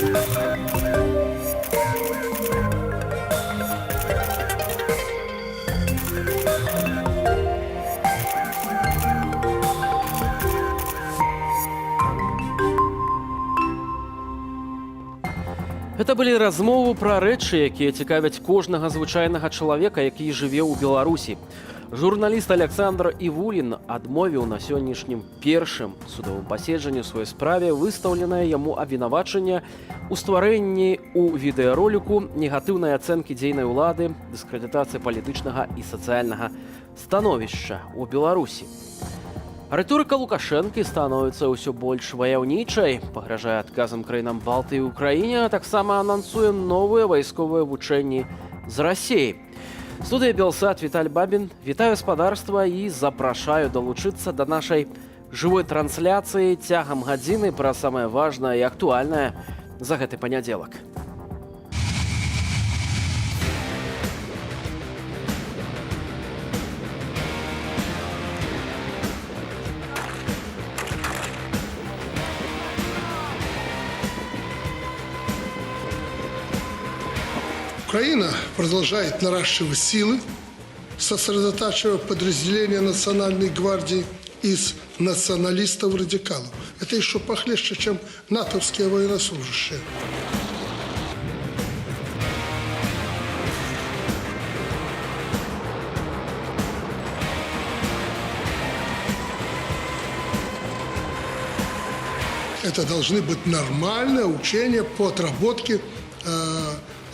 Гэта былі размовы пра рэчы, якія цікавяць кожнага звычайнага чалавека, які жыве ў Беларусі. Журналіст Александр Івулін адмовіў на сённяшнім першым судовым паседжанні ў сваёй справе выстаўленае яму абвінавачанне ў стварэнні ў відэароліку негатыўнай ацэнкі дзейнай улады, дыскрэдытацыі палітычнага і сацыяльнага становішча ў Беларусі. Рыторыка Лукашэнкі становіцца ўсё больш ваяўнічай, пагражае адказам краінам Балтыі і Украіне, а таксама анансуе новыя вайсковыя вучэнні з Расіяй. Студыя Белсат, Віталь Бабін. Вітаю гаспадарства і запрашаю далучыцца да нашай жывой трансляцыі цягам гадзіны пра самае важнае і актуальнае за гэты панядзелак. Украина продолжает наращивать силы, сосредотачивая подразделения Национальной гвардии из националистов-радикалов. Это еще похлеще, чем натовские военнослужащие. Это должны быть нормальные учения по отработке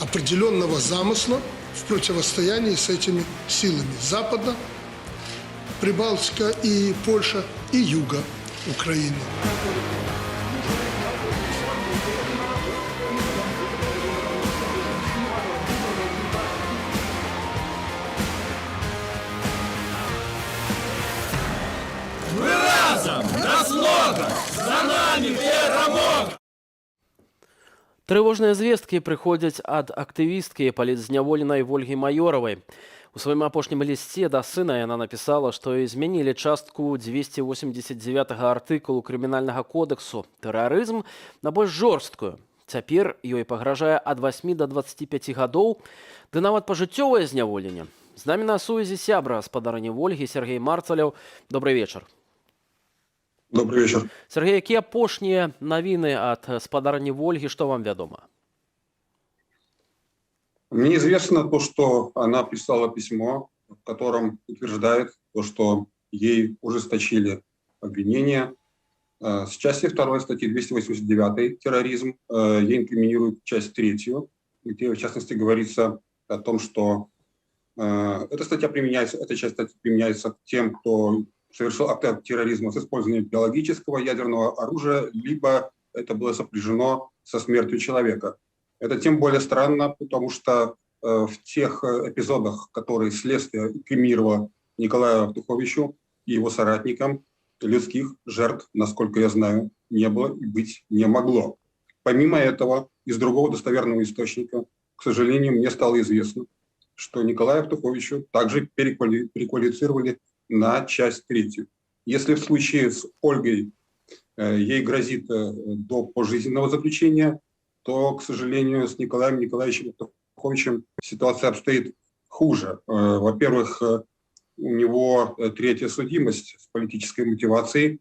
определенного замысла в противостоянии с этими силами Запада, Прибалтика и Польша и Юга Украины. Мы разом, разлога, за нами перемога! Трывожныя звесткі прыходзяць ад актывісткі палітзняволенай Вольгі Маёравай. У сваім апошнім лісце да сына яна напісала, што змянілі частку 289 артыкулу крымінальнага кодексу «Тэрарызм» на больш жорсткую. Цяпер ёй пагражае ад 8 до 25 гадоў, ды нават пажыццёвае зняволенне. З намі на сувязі сябра гаспадарыні Вольгі Сергей Марцаляў. Добрый вечар. Добрый вечер. Сергей, какие апошнія навіны ад гаспадарыні Вольгі, что вам вядома? Мне известно то, что она писала письмо, в котором утверждает то, что ей ужесточили обвинения. С части 2 статьи 289 «Терроризм» ей инкриминируют часть 3, где в частности говорится о том, что эта часть статьи применяется к тем, кто совершил акт терроризма с использованием биологического ядерного оружия, либо это было сопряжено со смертью человека. Это тем более странно, потому что в тех эпизодах, которые следствие инкриминировало Николаю Авдуховичу и его соратникам, людских жертв, насколько я знаю, не было и быть не могло. Помимо этого, из другого достоверного источника, к сожалению, мне стало известно, что Николаю Авдуховичу также переквалифицировали на часть 3. Если в случае с Ольгой ей грозит до пожизненного заключения, то, к сожалению, с Николаем Николаевичем Авдуховичем ситуация обстоит хуже. Во-первых, у него 3-я судимость с политической мотивацией,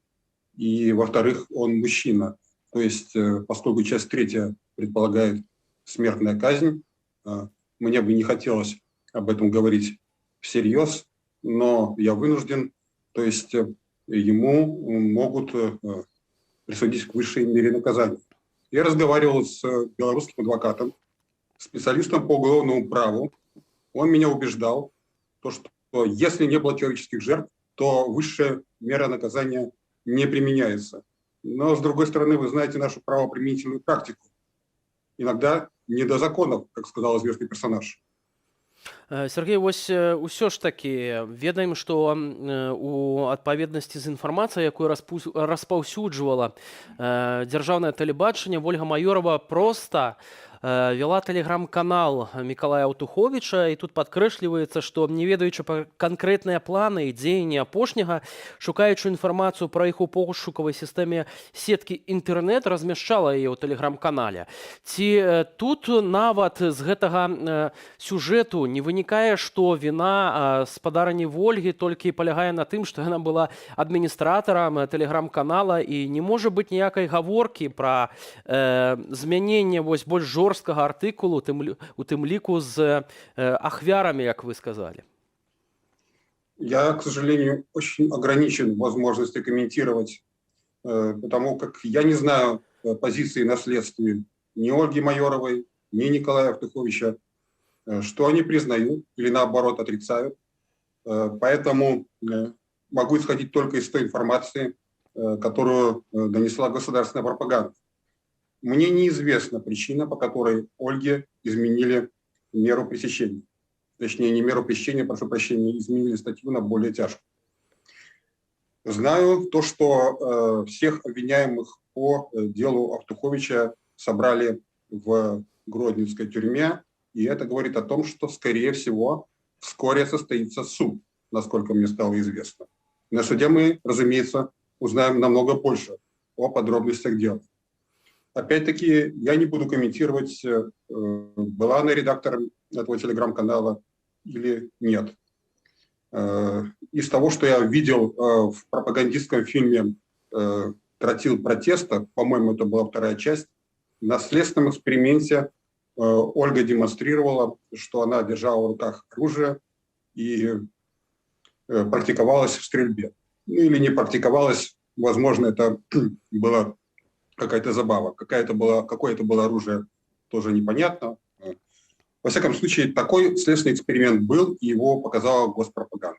и, во-вторых, он мужчина. То есть, поскольку часть 3 предполагает смертная казнь, мне бы не хотелось об этом говорить всерьез, но я вынужден, то есть ему могут присудить к высшей мере наказания. Я разговаривал с белорусским адвокатом, специалистом по уголовному праву. Он меня убеждал, что если не было человеческих жертв, то высшая мера наказания не применяется. Но, с другой стороны, вы знаете нашу правоприменительную практику. Иногда не до законов, как сказал известный персонаж. Сергей, вось усё ж такі ведаем, што у адпаведнасці з інфармацыяй, якую распаўсюджвала дзяржаўнае тэлебачанне, Вольга Маёрава проста вела тэлеграм-канал Мікалая Аўтуховіча, і тут падкрэсліваецца, што не ведаючы пра канкрэтныя планы і дзеянні апошняга, шукаючы інфармацыю пра іх у пошукавай сістэме сеткі інтэрнэт, размяшчала яе ў тэлеграм-канале. Ці тут нават з гэтага сюжэту не вынікае, што віна спадарні Вольгі толькі палягае на тым, што яна была адміністратарам тэлеграм-канала, і не можа быць ніякай гаворкі пра змяненне больш жорсткага артыкулу, у тым ліку з ахвярамі, як вы сказали? Я, к сожалению, очень ограничен в возможности комментировать, потому как я не знаю позиции на следствии ни Ольги Майоровой, ни Николая Автуховича, что они признают или наоборот отрицают. Поэтому могу исходить только из той информации, которую донесла государственная пропаганда. Мне неизвестна причина, по которой Ольге изменили меру пресечения. Точнее, не меру пресечения, прошу прощения, изменили статью на более тяжкую. Знаю то, что всех обвиняемых по делу Автуховича собрали в Гродненской тюрьме, и это говорит о том, что, скорее всего, вскоре состоится суд, насколько мне стало известно. На суде мы, разумеется, узнаем намного больше о подробностях дела. Опять-таки, я не буду комментировать, была она редактором этого телеграм-канала или нет. Из того, что я видел в пропагандистском фильме «Тротил протеста», по-моему, это была вторая часть, на следственном эксперименте Ольга демонстрировала, что она держала в руках оружие и практиковалась в стрельбе. Ну, или не практиковалась, возможно, это была какая-то забава. Какое это было оружие, тоже непонятно. Во всяком случае, такой следственный эксперимент был, и его показала госпропаганда.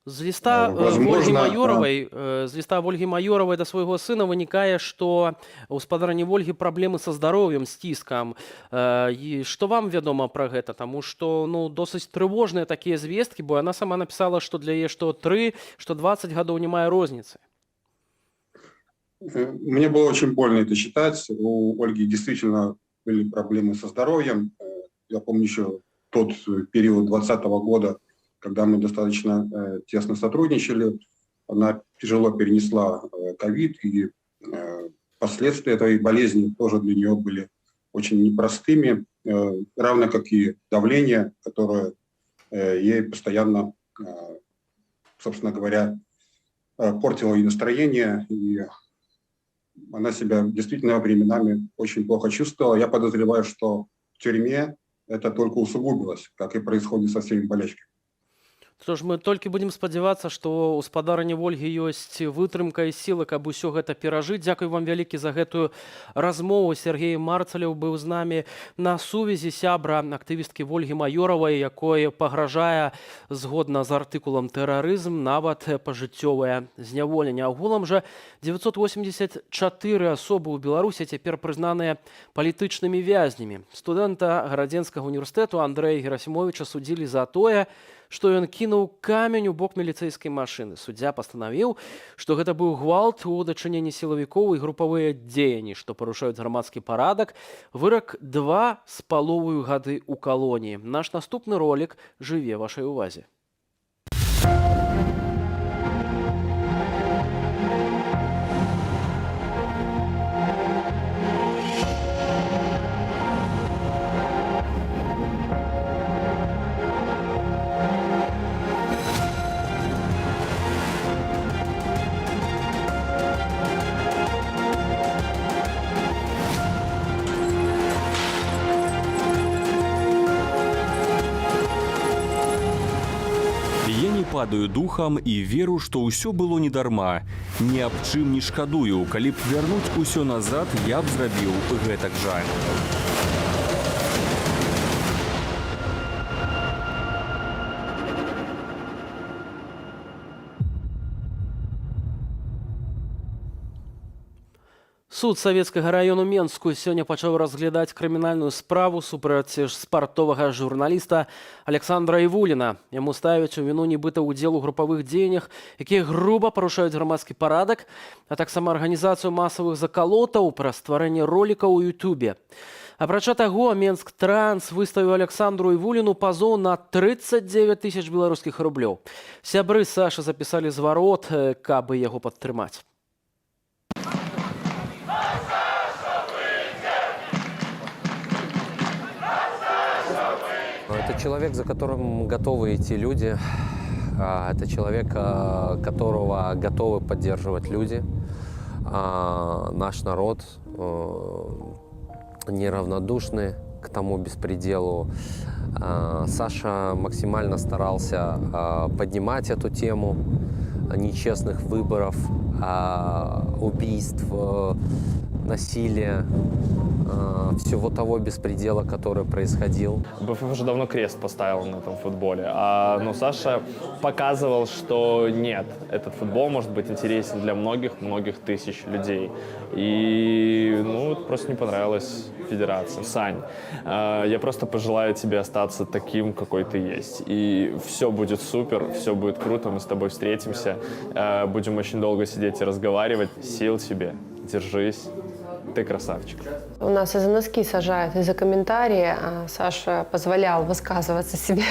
З ліста Ольгі Майоровай да свайго сына вынікае, што у спадарні Вольгі праблемы са здароўем, з ціскам. І што вам вядома пра гэта? Таму што досыць трывожныя такія звесткі, бо яна сама напісала, што для яе што 3, што 20 гадоў не мае розніцы. Мне было очень больно это читать. У Ольги действительно были проблемы со здоровьем. Я помню еще тот период 2020 года, когда мы достаточно тесно сотрудничали. Она тяжело перенесла ковид, и последствия этой болезни тоже для нее были очень непростыми, равно как и давление, которое ей постоянно, собственно говоря, портило ей настроение, и она себя действительно временами очень плохо чувствовала. Я подозреваю, что в тюрьме это только усугубилось, как и происходит со всеми болячками. Што ж, мы толькі будзем спадзявацца, што ў спадарні Вольгі ёсць вытрымка і сілы, каб усё гэта перажыць. Дзякуй вам вялікі за гэтую размову. Сергей Марцалеў быў з намі на сувязі, сябра актывісткі Вольгі Майоравай, якой пагражае, згодна з артыкулам тэрарызм, нават пажыццёвае зняволенне. Агулам жа 984 асобы ў Беларусі цяпер прызнаныя палітычнымі вязнямі. Студэнта Гарадзенскага універсітэту Андрэя Герасімовіча судзілі за тое, што ён кінуў камень у бок міліцэйскай машыны. Суддзя пастанавіў, што гэта быў гвалт у дачыненні сілавікоў і групавыя дзеянні, што парушаюць грамадскі парадак. Вырак 2,5 гады ў калоніі. Наш наступны ролік жыве вашай увазе. Падаю духам і веру, што ўсё было недарма. Ні аб чым не шкадую. Калі б вярнуць усё назад, я б зрабіў гэтак жа. Суд Савецкага району Менску сёння пачаў разглядаць крымінальную справу супраць спартовага журналіста Александра Івуліна. Яму ставяць у віну нібыта ўдзел у групавых дзеяннях, якія груба парушаюць грамадскі парадак, а таксама арганізацыю масавых закалотаў пра стварэнне ролікаў у Ютубе. Апрача таго, Менск Транс выставіў Александру Івуліну пазоў на 39 000 беларускіх рублёў. Сябры Сашы запісалі зварот, каб яго падтрымаць. Это человек, за которым готовы идти люди. Это человек, которого готовы поддерживать люди. Наш народ неравнодушны к тому беспределу. Саша максимально старался поднимать эту тему нечестных выборов, убийств, насилия, всего того беспредела, который происходил. БФФ уже давно крест поставил на этом футболе, но Саша показывал, что нет, этот футбол может быть интересен для многих тысяч людей. И просто не понравилась федерация. Сань, я просто пожелаю тебе остаться таким, какой ты есть. И все будет супер, все будет круто, мы с тобой встретимся, будем очень долго сидеть и разговаривать. Сил тебе, держись. Ты красавчик. У нас и за носки сажают, и за комментарии. А Саша позволял высказываться себе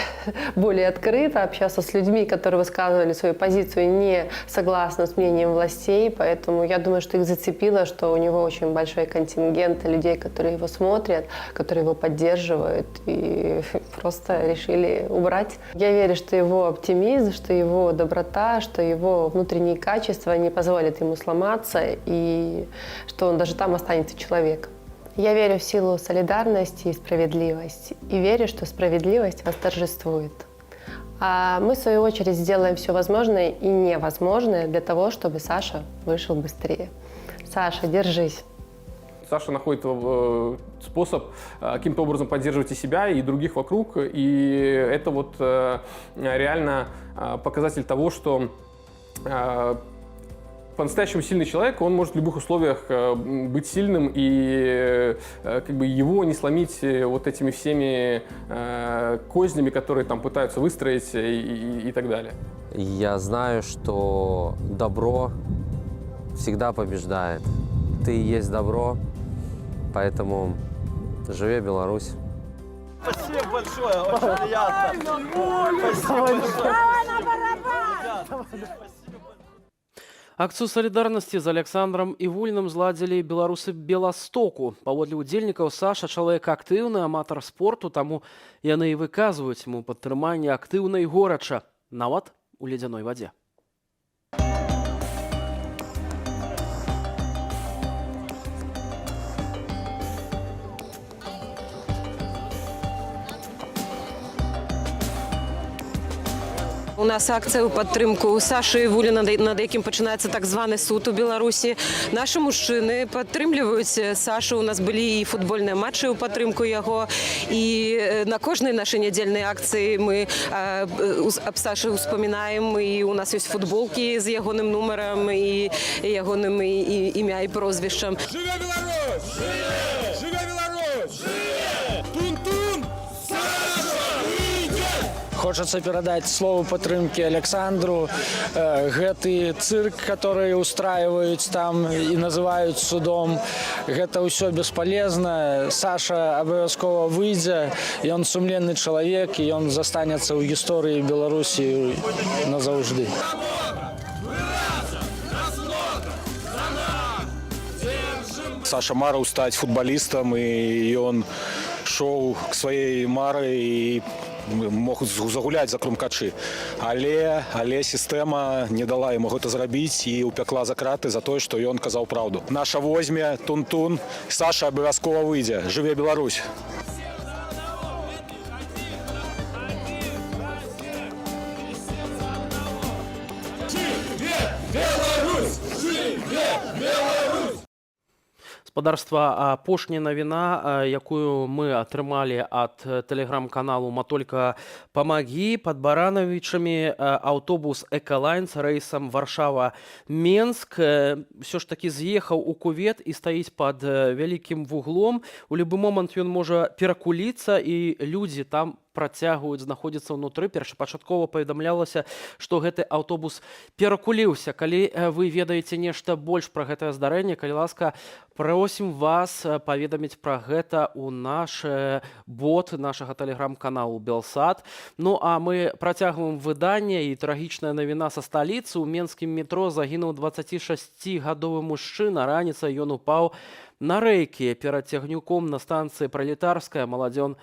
более открыто, общаться с людьми, которые высказывали свою позицию не согласно с мнением властей. Поэтому я думаю, что их зацепило, что у него очень большой контингент людей, которые его смотрят, которые его поддерживают и просто решили убрать. Я верю, что его оптимизм, что его доброта, что его внутренние качества не позволят ему сломаться и что он даже там останется человеком. Я верю в силу солидарности и справедливости. И верю, что справедливость восторжествует. А мы, в свою очередь, сделаем все возможное и невозможное для того, чтобы Саша вышел быстрее. Саша, держись. Саша находит способ каким-то образом поддерживать и себя, и других вокруг. И это реально показатель того, что по-настоящему сильный человек, он может в любых условиях быть сильным, и его не сломить вот этими всеми кознями, которые там пытаются выстроить и так далее. Я знаю, что добро всегда побеждает. Ты и есть добро, поэтому живи Беларусь. Спасибо большое, очень приятно. Спасибо большое. Акцыю салідарнасці з Александром Івуліным зладзілі беларусы Беластоку. Паводле ўдзельнікаў, Саша чалавек актыўны, аматар спорту, таму яны і выказваюць яму падтрыманне актыўна і горача, нават у ледзяной вадзе. У нас акція у підтримку Саші Івуліна, над яким починається так званий суд у Білорусі. Наші мужчини підтримують Сашу. У нас були і футбольні матчі у підтримку його. І на кожній нашій недільній акції ми об Саші вспоминаємо. І у нас є футболки з його номером, і його ім'я і прозвищем. Живе Білорусь! Живе! Живе Білорусь! Живе! Тун-тун! Саша! Идет! Хочется передать слово поддержки Александру. Гэты цирк, который устраивают там и называют судом, это все бесполезно. Саша обовязково выйдет, и он сумленный человек, и он застанется в истории Беларуси назавжди. Саша марыў стаць футболистом, и он шел к своей мары и мог загуляць за крумкачы. Але сістэма не дала ему гэта зрабіць і упякла за краты за тое, што ён казаў праўду. Наша возьме, тун-тун, Саша абавязкова выйдзе. Жыве Беларусь! Спадарства, апошняя навіна, якую мы атрымалі ад тэлеграм-каналу «Матолька памагі». Пад Баранавічамі аўтобус «Экалайнс» рэйсам Варшава-Менск ўсё ж такі з'ехаў у кювет і стаіць пад вялікім вуглом. У любы момант ён можа перакуліцца, і людзі там працягваюць знаходзіцца ўнутры. Першапачаткова паведамлялася, што гэты аўтобус перакуліўся. Калі вы ведаеце нешта больш пра гэтае здарэнне, калі ласка, просім вас паведаміць пра гэта ў наш бот нашага тэлеграм-каналу «Белсат». Ну а мы працягваем выданне, і трагічная навіна са сталіцы. У менскім метро загінуў 26-гадовы мужчына. Раніцай ён упаў на рэйкі перад цягніком на станцыі Пралетарская. Маладзён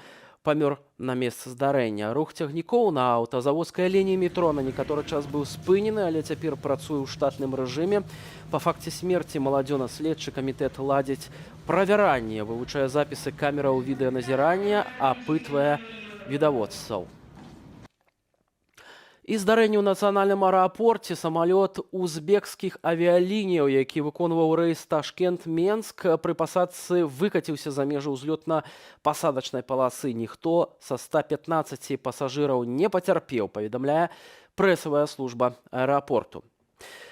памёр на месцы здарэння. Рух цягнікоў на аўтазаводскай лініі метро на некаторы час быў спынены, але цяпер працуе ў штатным рэжыме. Па факце смерці маладзёна следчы камітэт ладзіць правяранне, вывучае запісы камераў відэаназірання, апытвае відавочцаў. І здарэнне ў нацыянальным аэрапорце. Самалёт узбекскіх авіялініяў, які выконваў рэйс Ташкент-Менск, пры пасадцы выкаціўся за межы ўзлётна-пасадачнай паласы. Ніхто са 115 пасажыраў не пацярпеў, паведамляе прэсавая служба аэрапорту.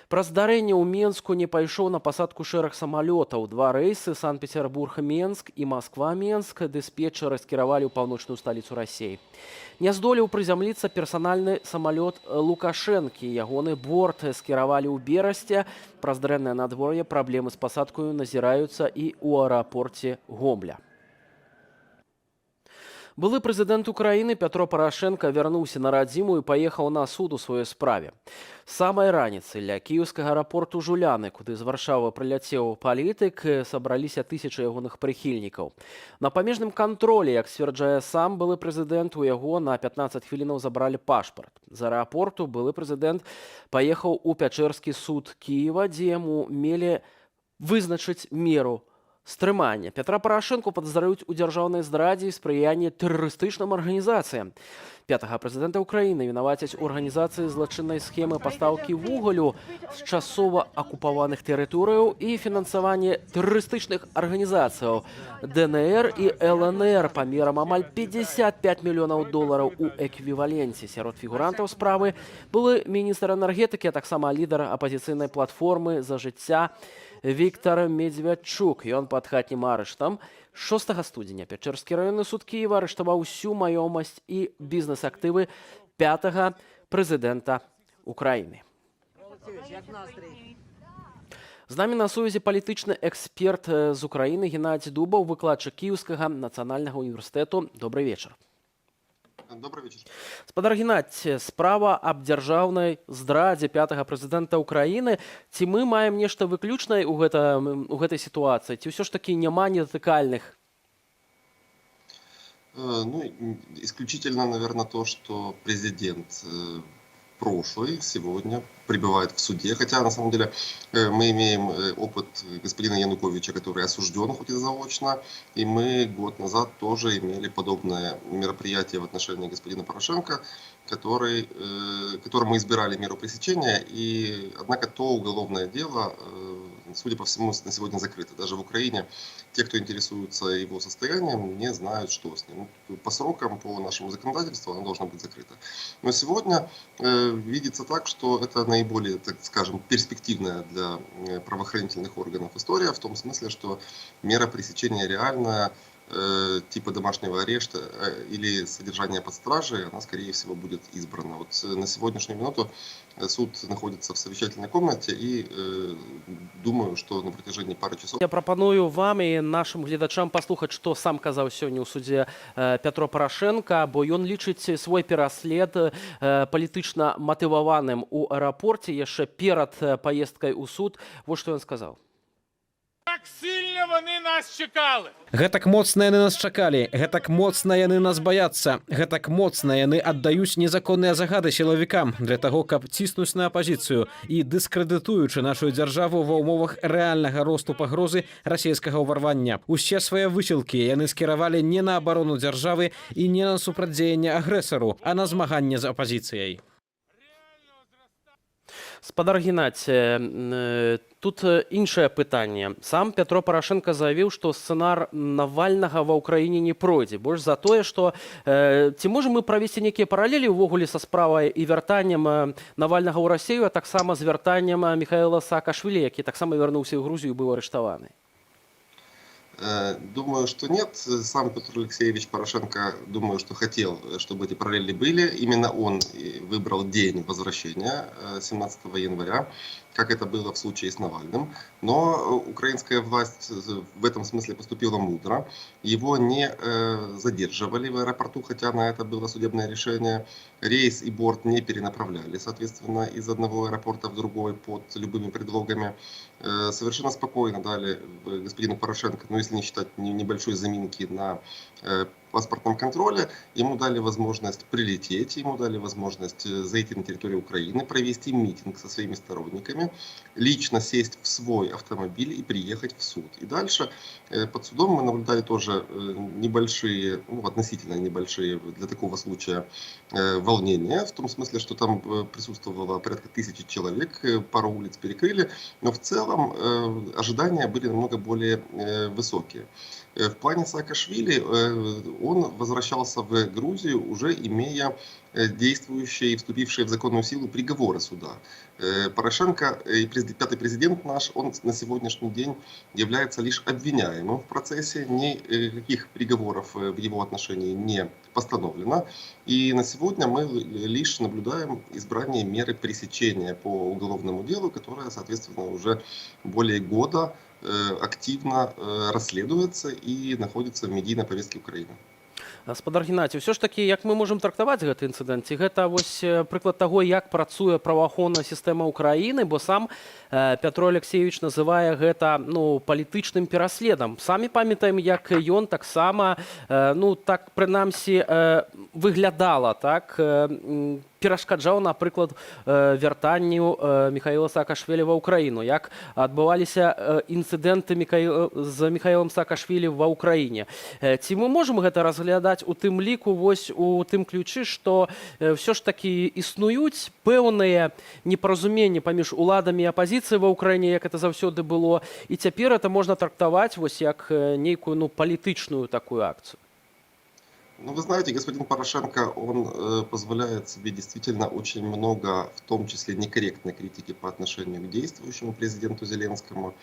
Пра здарэнне ў Менску не пайшоў на пасадку шэраг самалётаў. 2 рэйсы Санкт-Петербург-Менск і Москва-Менск дыспетчары скіравалі ў паўночную сталіцу Расіі. Не здолеў прызямліцца персанальны самалёт Лукашэнкі. Ягоны борт скіравалі ў Берасце. Праз дрэннае надвор'е праблемы з пасадкаю назіраюцца і ў аэрапорце Гомля. Былы прэзідэнт Украіны Пятро Парашенка вярнуўся на радзіму і паехаў на суд у сваёй справе. Самай раніцы ля кіеўскага аэрапорту Жуляны, куды з Варшавы прыляцеў палітык, сабраліся тысячы ягоных прыхільнікаў. На памежным кантролі, як сцвярджае сам былы прэзідэнт, у яго на 15 хвілінаў забралі пашпарт. З аэрапорту былы прэзідэнт паехаў у Пячэрскі суд Кіева, дзе яму мелі вызначыць меру стрымання. Пятра Парашэнку падазраюць у дзяржаўнай здрадзе і спрыянні тэрарыстычным арганізацыям. 5-га прэзідэнта Украіны вінавацяць у арганізацыі злачыннай схемы пастаўкі вугалю з часова акупаваных тэрыторыяў і фінансаванне тэрарыстычных арганізацыяў ДНР і ЛНР памерам амаль $55 мільёнаў у эквіваленце. Сярод фігурантаў справы былы міністр энергетыкі, а таксама лідар апазіцыйнай платформы «За жыцця» Віктор Медведчук. Ён пад хатнім арыштам. 6 студзеня Пячэрскі раённы суд Кіева арыштаваў усю маёмасць і бізнес-актывы 5-га прэзідэнта Украіны. З намі на сувязі палітычны эксперт з Украіны Геннадзій Дубаў, выкладчык Кіеўскага нацыянальнага універсітэту. Добрый вечар. Добрый вечер. Спадар Геннадзій, справа аб дзяржаўнай здрадзе 5-га прэзідэнта Украіны. Ці мы маем нешта выключнае ў гэтай сітуацыі? Ці ўсё ж такі няма недатыкальных? Ну, исключительно, наверное, то, что президент прошлый сегодня пребывает в суде, хотя на самом деле мы имеем опыт господина Януковича, который осужден, хоть и заочно, и мы год назад тоже имели подобное мероприятие в отношении господина Порошенко, которому избирали меру пресечения, и однако то уголовное дело, судя по всему, на сегодня закрыто. Даже в Украине те, кто интересуется его состоянием, не знают, что с ним. По срокам, по нашему законодательству, оно должно быть закрыто. Но сегодня видится так, что это наиболее, так скажем, перспективная для правоохранительных органов история, в том смысле, что мера пресечения реальная, типа домашнего ареста или содержания под стражей, она, скорее всего, будет избрана. Вот на сегодняшнюю минуту суд находится в совещательной комнате, и думаю, что на протяжении пары часов... Я прапаную вам і нашим гледачам паслухаць, што сам казаў сёння ў судзе Пятро Парашенка, бо ён лічыць свой пераслед палітычна матываваным у аэрапорце яшчэ перад паездкай у суд. Вот што ён сказаў. Так сильно вони нас чекали. Гэтак моцна яны нас чакалі, гэтак моцна яны нас баяцца, гэтак моцна яны аддаюць незаконныя загады сілавікам для таго, каб ціснуць на апазіцыю і дыскрэдытуючы нашу дзяржаву ва ўмовах рэальнага росту пагрозы расійскага ўварвання. Усе свае высілкі яны скіравалі не на абарону дзяржавы і не на супрацьдзеянне агрэсару, а на змаганне з апазіцыяй. Спадар Геннадзь, тут іншае пытанне. Сам Пятро Парашенко заявіў, што сцэнар Навальнага ва ўкраіне не пройдзе. Больш за тое, што ці можам мы правесці нейкія паралелі ўвогуле са справай і вяртаннем Навальнага ў Расію, а таксама з вяртаннем Михаіла Саакашвілі, які таксама вярнуўся ў Грузію і быў арыштаваны? Думаю, что нет. Сам Петр Алексеевич Порошенко, думаю, что хотел, чтобы эти параллели были. Именно он выбрал день возвращения 17 января, как это было в случае с Навальным. Но украинская власть в этом смысле поступила мудро. Его не задерживали в аэропорту, хотя на это было судебное решение. Рейс и борт не перенаправляли, соответственно, из одного аэропорта в другой под любыми предлогами. Совершенно спокойно дали господину Порошенко, ну если не считать небольшой заминки на паспортном контроле, ему дали возможность прилететь, ему дали возможность зайти на территорию Украины, провести митинг со своими сторонниками, лично сесть в свой автомобиль и приехать в суд. И дальше под судом мы наблюдали тоже небольшие, ну, относительно небольшие для такого случая волнения, в том смысле, что там присутствовало порядка 1000 человек, пару улиц перекрыли, но в целом ожидания были намного более высокие. В плане Саакашвили он возвращался в Грузию, уже имея действующие и вступившие в законную силу приговоры суда. Порошенко, пятый президент наш, он на сегодняшний день является лишь обвиняемым в процессе, никаких приговоров в его отношении не постановлено. И на сегодня мы лишь наблюдаем избрание меры пресечения по уголовному делу, которое, соответственно, уже более года активно расследуется и находится в медийной повестке Украины. Спадар Геннадзь, все ж таки, як мы можам трактаваць гэты інцыдэнт? Ці гэта вось прыклад таго, як працуе праваахоўная сістэма Украіны, бо сам Пятро Алексеевич называе гэта палітычным пераследам. Самі памятаем, як ён таксама, так прынамсі выглядала, так, перашкаджаў, напрыклад, вяртанню Михаіла Саакашвілі ва ўкраіну, як адбываліся інцыдэнты з Михаілам Саакашвілі ва ўкраіне. Ці мы можам гэта разглядаць у тым ліку, вось у тым ключы, што ўсё ж такі існуюць пэўныя непаразуменні паміж уладамі і апазіцыяй ва ўкраіне, як это заўсёды было, і цяпер это можна трактаваць вось як нейкую палітычную такую акцыю? Ну, вы знаете, господин Порошенко, он позволяет себе действительно очень много, в том числе некорректной критики по отношению к действующему президенту Зеленскому.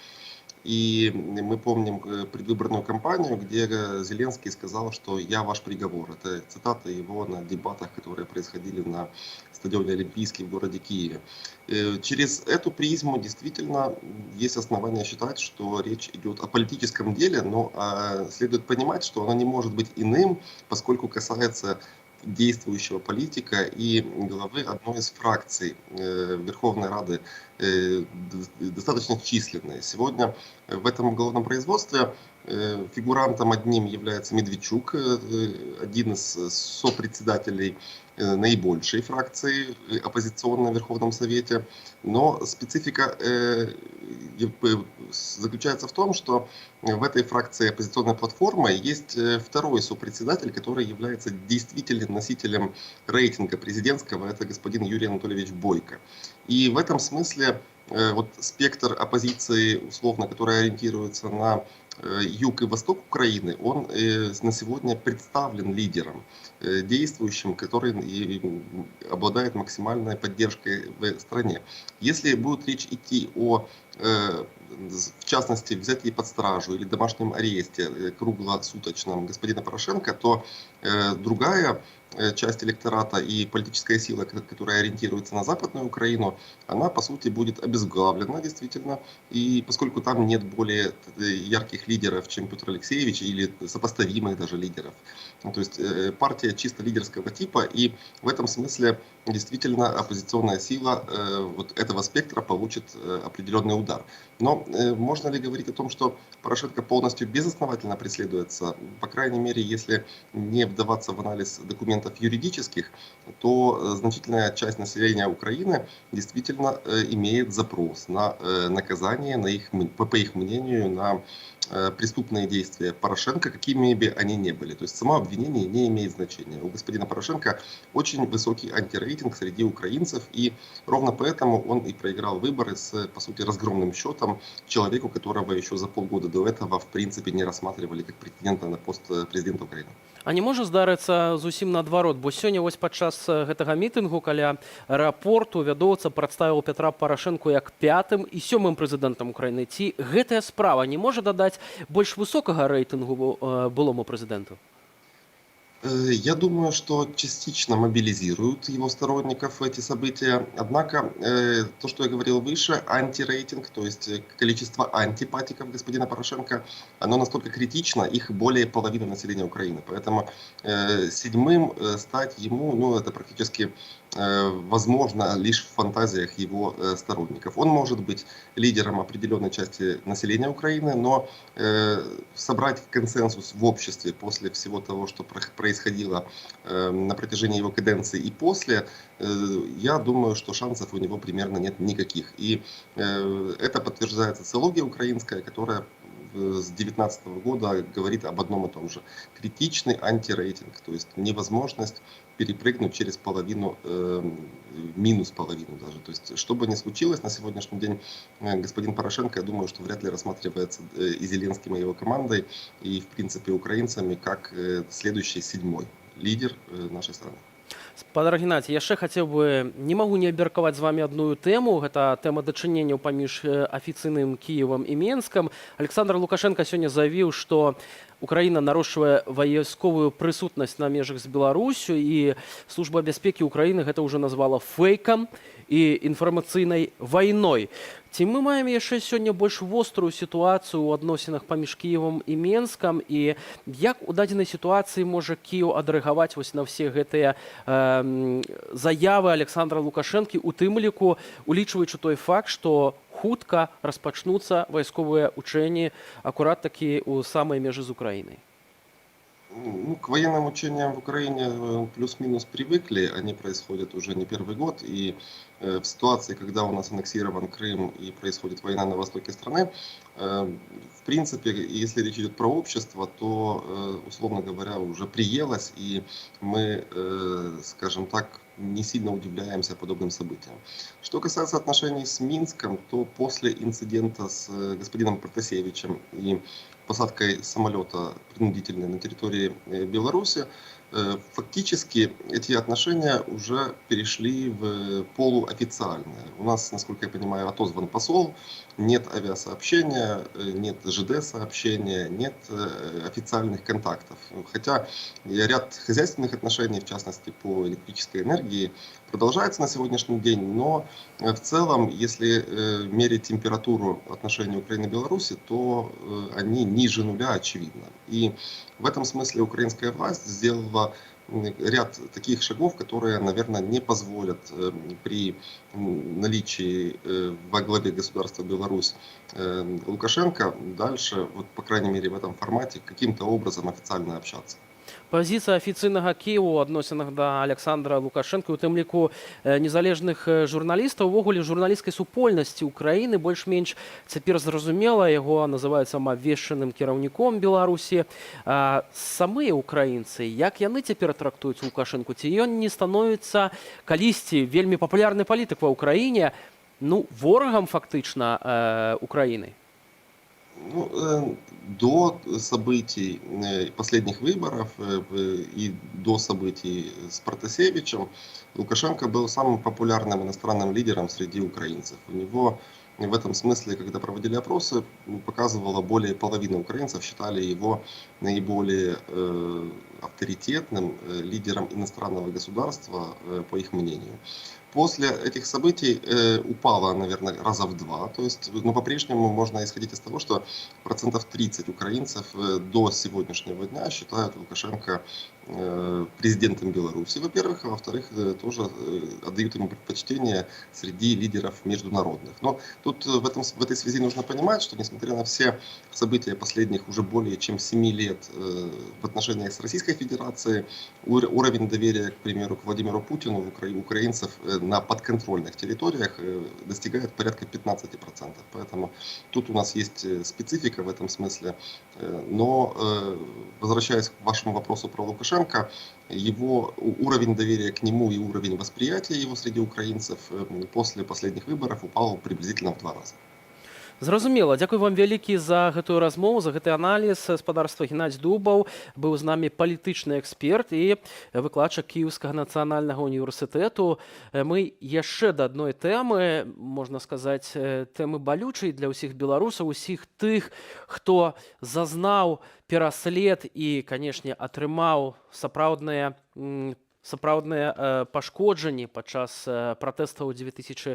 И мы помним предвыборную кампанию, где Зеленский сказал, что «я ваш приговор». Это цитата его на дебатах, которые происходили на стадионе Олимпийский в городе Киеве. Через эту призму действительно есть основания считать, что речь идет о политическом деле, но следует понимать, что оно не может быть иным, поскольку касается действующего политика и главы одной из фракций Верховной Рады, достаточно численной. Сегодня в этом уголовном производстве фигурантом одним является Медведчук, один из сопредседателей наибольшей фракции оппозиционной в Верховном Совете. Но специфика заключается в том, что в этой фракции оппозиционной платформы есть второй сопредседатель, который является действительным носителем рейтинга президентского, это господин Юрий Анатольевич Бойко. И в этом смысле вот спектр оппозиции, условно, который ориентируется на юг и восток Украины, он на сегодня представлен лидером, действующим, который обладает максимальной поддержкой в стране. Если будет речь идти о, в частности, взятии под стражу или домашнем аресте круглосуточном господина Порошенко, то другая часть электората и политическая сила, которая ориентируется на Западную Украину, она, по сути, будет обезглавлена, действительно. И поскольку там нет более ярких лидеров, чем Петр Алексеевич, или сопоставимых даже лидеров. То есть партия чисто лидерского типа, и в этом смысле действительно оппозиционная сила вот этого спектра получит определенный удар. Но можно ли говорить о том, что Порошенко полностью безосновательно преследуется? По крайней мере, если не вдаваться в анализ документов юридических, то значительная часть населения Украины действительно имеет запрос на наказание, по их мнению, на преступные действия Порошенко, какими бы они ни были. То есть само обвинение не имеет значения. У господина Порошенко очень высокий антирейтинг среди украинцев, и ровно поэтому он и проиграл выборы с, по сути, разгромным счетом человеку, которого еще за полгода до этого в принципе не рассматривали как претендента на пост президента Украины. А не можа здарыцца зусім наадварот, бо сёння вось падчас гэтага мітынгу каля аэрапорту вядоўца прадставіў Петра Парашэнку як 5-м і 7-м прэзідэнтам Украіны. Ці гэтая справа не можа дадаць больш высокага рэйтынгу былому прэзідэнту? Я думаю, что частично мобилизируют его сторонников эти события. Однако, то, что я говорил выше, антирейтинг, то есть количество антипатиков господина Порошенко, оно настолько критично, их более половины населения Украины. Поэтому 7-м стать ему, ну, это практически возможно лишь в фантазиях его сторонников. Он может быть лидером определенной части населения Украины, но собрать консенсус в обществе после всего того, что происходило на протяжении его каденции и после, я думаю, что шансов у него примерно нет никаких. И это подтверждает социология украинская, которая с 2019 года говорит об одном и том же. Критичный антирейтинг, то есть невозможность перепрыгнуть через половину, минус половину даже. То есть, что бы ни случилось на сегодняшний день, господин Порошенко, я думаю, что вряд ли рассматривается и Зеленским, и его командой, и в принципе украинцами, как следующий 7-й лидер нашей страны. Спадар Геннадзій, яшчэ хацеў бы, не магу не абмеркаваць з вами одну тэму, гэта тэма дачыненняў паміж афіцыйным Кіевам і Менскам. Александр Лукашенко сёння заявіў, што Украіна нарошчвае вайсковую прысутнасць на межах з Беларусю, і Служба бяспекі Украіны гэта ўжо назвала фэйкам і інфармацыйнай вайной. Ці мы маем яшчэ сёння больш вострую сітуацыю ў адносінах паміж Кіевам і Менскам, і як у дадзенай сітуацыі можа Кіеў адрэагаваць вось на ўсе гэтыя заявы Александра Лукашэнкі, у тым ліку улічваючы той факт, што хутка распачнуцца вайсковыя учэнні акурат такі ў самай межы з Украінай? Ну, к военным учениям в Украине плюс-минус привыкли, они происходят уже не первый год, и в ситуации, когда у нас аннексирован Крым и происходит война на востоке страны, в принципе, если речь идет про общество, то, условно говоря, уже приелось, и мы, скажем так, не сильно удивляемся подобным событиям. Что касается отношений с Минском, то после инцидента с господином Протасевичем и посадкой самолета принудительной на территории Беларуси, фактически эти отношения уже перешли в полуофициальные. У нас, насколько я понимаю, отозван посол, нет авиасообщения, нет ЖД-сообщения, нет официальных контактов. Хотя ряд хозяйственных отношений, в частности по электрической энергии, продолжается на сегодняшний день, но в целом, если мерить температуру отношений Украины и Беларуси, то они ниже нуля, очевидно. И в этом смысле украинская власть сделала ряд таких шагов, которые, наверное, не позволят при наличии во главе государства Беларусь Лукашенко дальше, вот, по крайней мере в этом формате, каким-то образом официально общаться. Пазіцыя афіцыйнага Кіева ў адносінах да Александра Лукашэнка, у тым ліку незалежных журналістаў, увогуле журналісцкай супольнасці Украіны больш-менш цяпер зразумела, яго называюць самаабвешчаным кіраўніком Беларусі. Самыя украінцы, як яны цяпер трактуюць Лукашэнку? Ці ён не становіцца калісьці вельмі папулярны палітык ва Ўкраіне, ну, ворагам фактычна Украіны? Ну, до событий последних выборов и до событий с Протасевичем Лукашенко был самым популярным иностранным лидером среди украинцев. У него в этом смысле, когда проводили опросы, показывало, более половины украинцев считали его наиболее авторитетным лидером иностранного государства, по их мнению. После этих событий упало, наверное, раза в 2. То есть, но по-прежнему можно исходить из того, что 30% украинцев до сегодняшнего дня считают Лукашенко президентом Беларуси, во-первых, а во-вторых, тоже отдают ему предпочтение среди лидеров международных. Но тут в этой связи нужно понимать, что несмотря на все события последних уже более чем 7 лет в отношениях с Российской Федерацией, уровень доверия, к примеру, к Владимиру Путину у украинцев на подконтрольных территориях достигает порядка 15%. Поэтому тут у нас есть специфика в этом смысле. Но, возвращаясь к вашему вопросу про Лукашенко, его уровень доверия к нему и уровень восприятия его среди украинцев после последних выборов упал приблизительно в 2 раза. Зразумела, дзякуй вам вялікі за гэтую размову, за гэты аналіз. Спадарства Геннадзь Дубаў быў з намі палітычны эксперт і выкладчык Кіеўскага нацыянальнага універсітэту. Мы яшчэ да адной тэмы, можна сказаць, тэмы балючай для ўсіх беларусаў, усіх тых, хто зазнаў пераслед і, канешне, атрымаў сапраўдныя пашкоджанні падчас пратэстаў 2020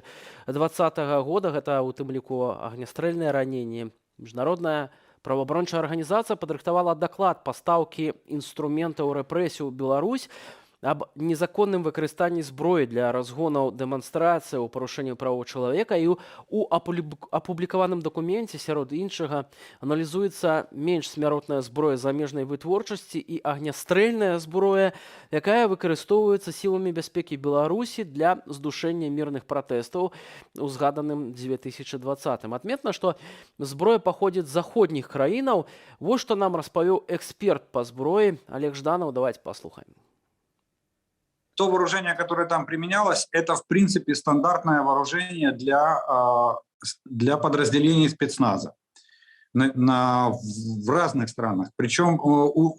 года. Гэта у тым ліку агнястрэльныя раненні. Міжнародная праваабарончая арганізацыя падрыхтавала даклад пастаўкі інструментаў рэпрэсій у Беларусь аб незаконным выкарыстанні зброі для разгонаў дэманстрацыі ў парушэнні правоў чалавека. І у апублікаваным дакуменце сярод іншага аналізуецца менш смяротная зброя замежнай вытворчасці і агнястрэльная зброя, якая выкарыстоўваецца сіламі бяспекі Беларусі для здушэння мірных пратэстаў у згаданым 2020. Адметна, што зброя паходзіць з заходніх краінаў. Вось што нам распавёў эксперт па зброі Олег Жданов. Давайте паслухаем. То вооружение, которое там применялось, это, в принципе, стандартное вооружение для подразделений спецназа в разных странах. Причем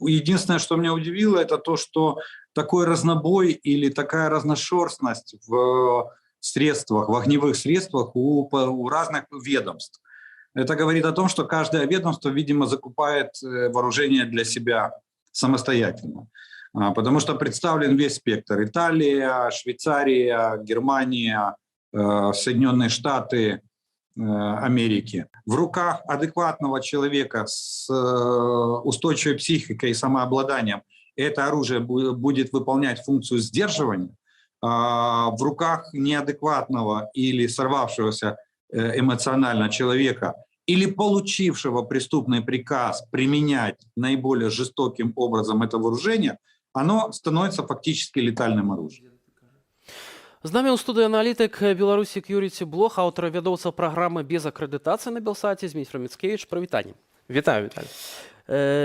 единственное, что меня удивило, это то, что такой разнобой или такая разношерстность в средствах, в огневых средствах у разных ведомств. Это говорит о том, что каждое ведомство, видимо, закупает вооружение для себя самостоятельно. Потому что представлен весь спектр: Италия, Швейцария, Германия, Соединенные Штаты Америки. В руках адекватного человека с устойчивой психикой и самообладанием это оружие будет выполнять функцию сдерживания. В руках неадекватного или сорвавшегося эмоционально человека или получившего преступный приказ применять наиболее жестоким образом это вооружение, оно становится фактически летальным оружием. З намі ў студыі аналітык Беларусі Юрій Блох, аўтар вядоўца праграмы без акрэдытацыі на Белсаце. Зміцер Міцкевіч, прывітанне. Вітаю, Віталій.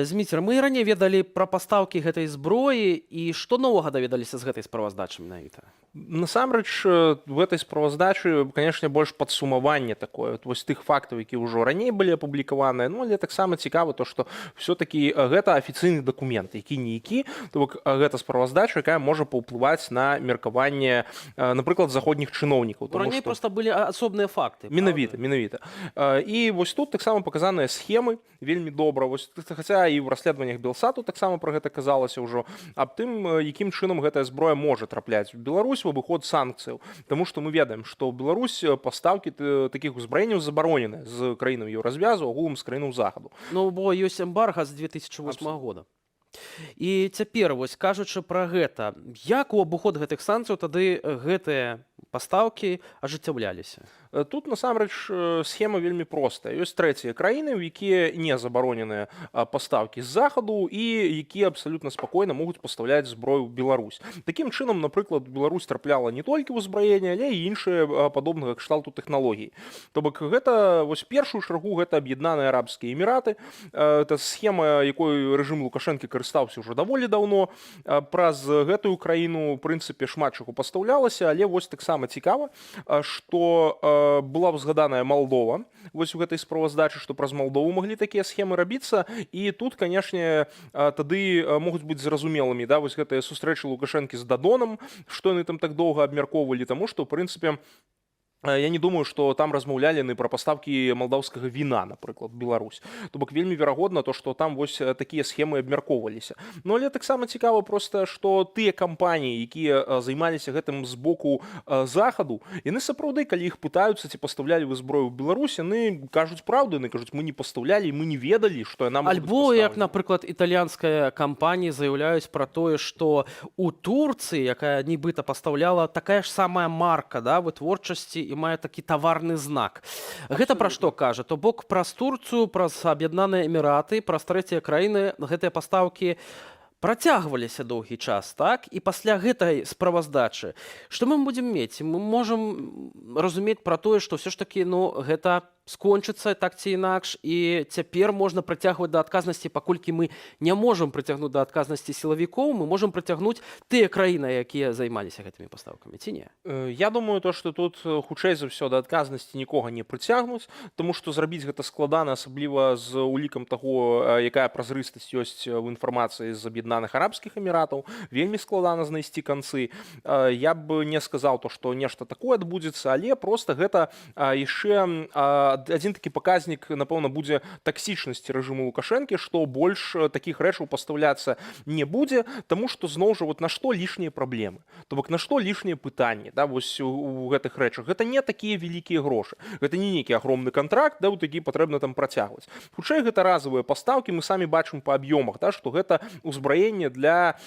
Зміцер, мы раней ведалі пра пастаўкі гэтай зброі, і што новага даведаліся з гэтай справаздачы менавіта? Насамрэч, в этой справаздачы, конечно, больш падсумаванне такое, вось тых фактаў, якія ўжо раней былі апублікаваныя. Ну, але таксама цікава то, што все-таки гэта афіцыйны дакумент, які-ніякі, то бок гэта справаздача, якая можа паўплываць на меркаванне, напрыклад, заходніх чыноўнікаў. Раней проста былі асобныя факты. Менавіта. І вось тут таксама паказаныя схемы вельмі добра. Вось, хаця і ў расследаваннях Белсату таксама пра гэта казалася ўжо, аб тым, якім чынам гэтая зброя можа трапляць у Беларусь в абыход санкцыяў. Таму што мы ведаем, што ў Беларусь пастаўкі такіх узбраенняў забаронены з краінаў Еўразвязу, агулам з краінаў захаду. Ну, бо ёсць эмбарга з 2008 года. І цяпер, вось кажучы пра гэта, як у абыход гэтых санкцыяў тады гэтыя пастаўкі ажыццяўляліся? Тут, насамрэч, схема вельмі простая. Ёсць трэція краіны, у якія не забароненыя пастаўкі з захаду і якія абсалютна спакойна могуць пастаўляць зброю ў Беларусь. Такім чынам, напрыклад, Беларусь трапляла не толькі ўзбраенне, але і іншыя падобнага кшталту тэхналогіі. То бок гэта, вось першую чаргу, гэта Аб'яднаныя Арабскія Эміраты. Гэта схема, якой рэжым Лукашэнкі карыстаўся ўжо даволі даўно. Праз гэтую краіну, у прынцыпе, шмат чаго пастаўлялася, але вось таксама цікава, што была узгаданая Молдова, вось у гэтай справаздачы, што праз Молдову маглі такія схемы рабіцца, і тут, канешне, тады могуць быць зразумелымі, да, вось гэтыя сустрэчы Лукашэнкі з Дадонам, што яны там так доўга абмяркоўвалі, таму што, ў прынцыпе, я не думаю, што там размаўлялі пра пастаўкі малдаўскага віна, напрыклад, Беларусь. То бок вельмі верагодна то, што там вось такія схемы абмяркоўваліся. Ну, але таксама цікава проста, што тыя кампаніі, якія займаліся гэтым з боку захаду, яны сапраўды, калі іх пытаюцца, ці пастаўлялі вы зброю ў Беларусь, яны кажуць правду, яны кажуць, мы не пастаўлялі, мы не ведалі, што яна можа быць пастаўлена. Альбо, як, напрыклад, італьянская кампанія заяўляюць пра тое, што у Турцыі, якая нібыта пастаўляла, такая ж самая марка, да, вытворчасці і мае такі таварны знак. Гэта пра што кажа? То бок праз Турцыю, праз Аб'яднаныя Эміраты, праз трэція краіны гэтыя пастаўкі працягваліся доўгі час, так? І пасля гэтай справаздачы, што мы будзем мець? Мы можам разумець пра тое, што ўсё ж такі, ну, гэта скончыцца так ці інакш, і цяпер можна прыцягваць да адказнасці, паколькі мы не можам прыцягнуць да адказнасці сілавікоў, мы можам прыцягнуць тыя краіны, якія займаліся гэтымі пастаўкамі, ці не? Я думаю, што тут хутчэй за ўсё да адказнасці нікога не прыцягнуць, таму што зрабіць гэта складана, асабліва з улікам таго, якая празрыстасць ёсць в інфармацыі з Аб'яднаных Арабскіх Эміратаў, вельмі складана знайсці канцы. Я б не сказаў, што нешта такое адбудзецца, але проста гэта яшчэ адзін такі паказнік, напэўна, будзе таксічнасці рэжыму Лукашэнкі, што больш такіх рэчаў пастаўляцца не будзе, таму што зноў жа на што лішнія праблемы, то бок на што лішнія пытанні, да, вось у гэтых рэчах. Гэта не такія вялікія грошы, гэта не нейкі агромны кантракт, да, такі патрэбна там працягваць. Хутчэй гэта разовыя пастаўкі, мы самі бачым па аб'ёмах, да, што гэта ўзбраенне для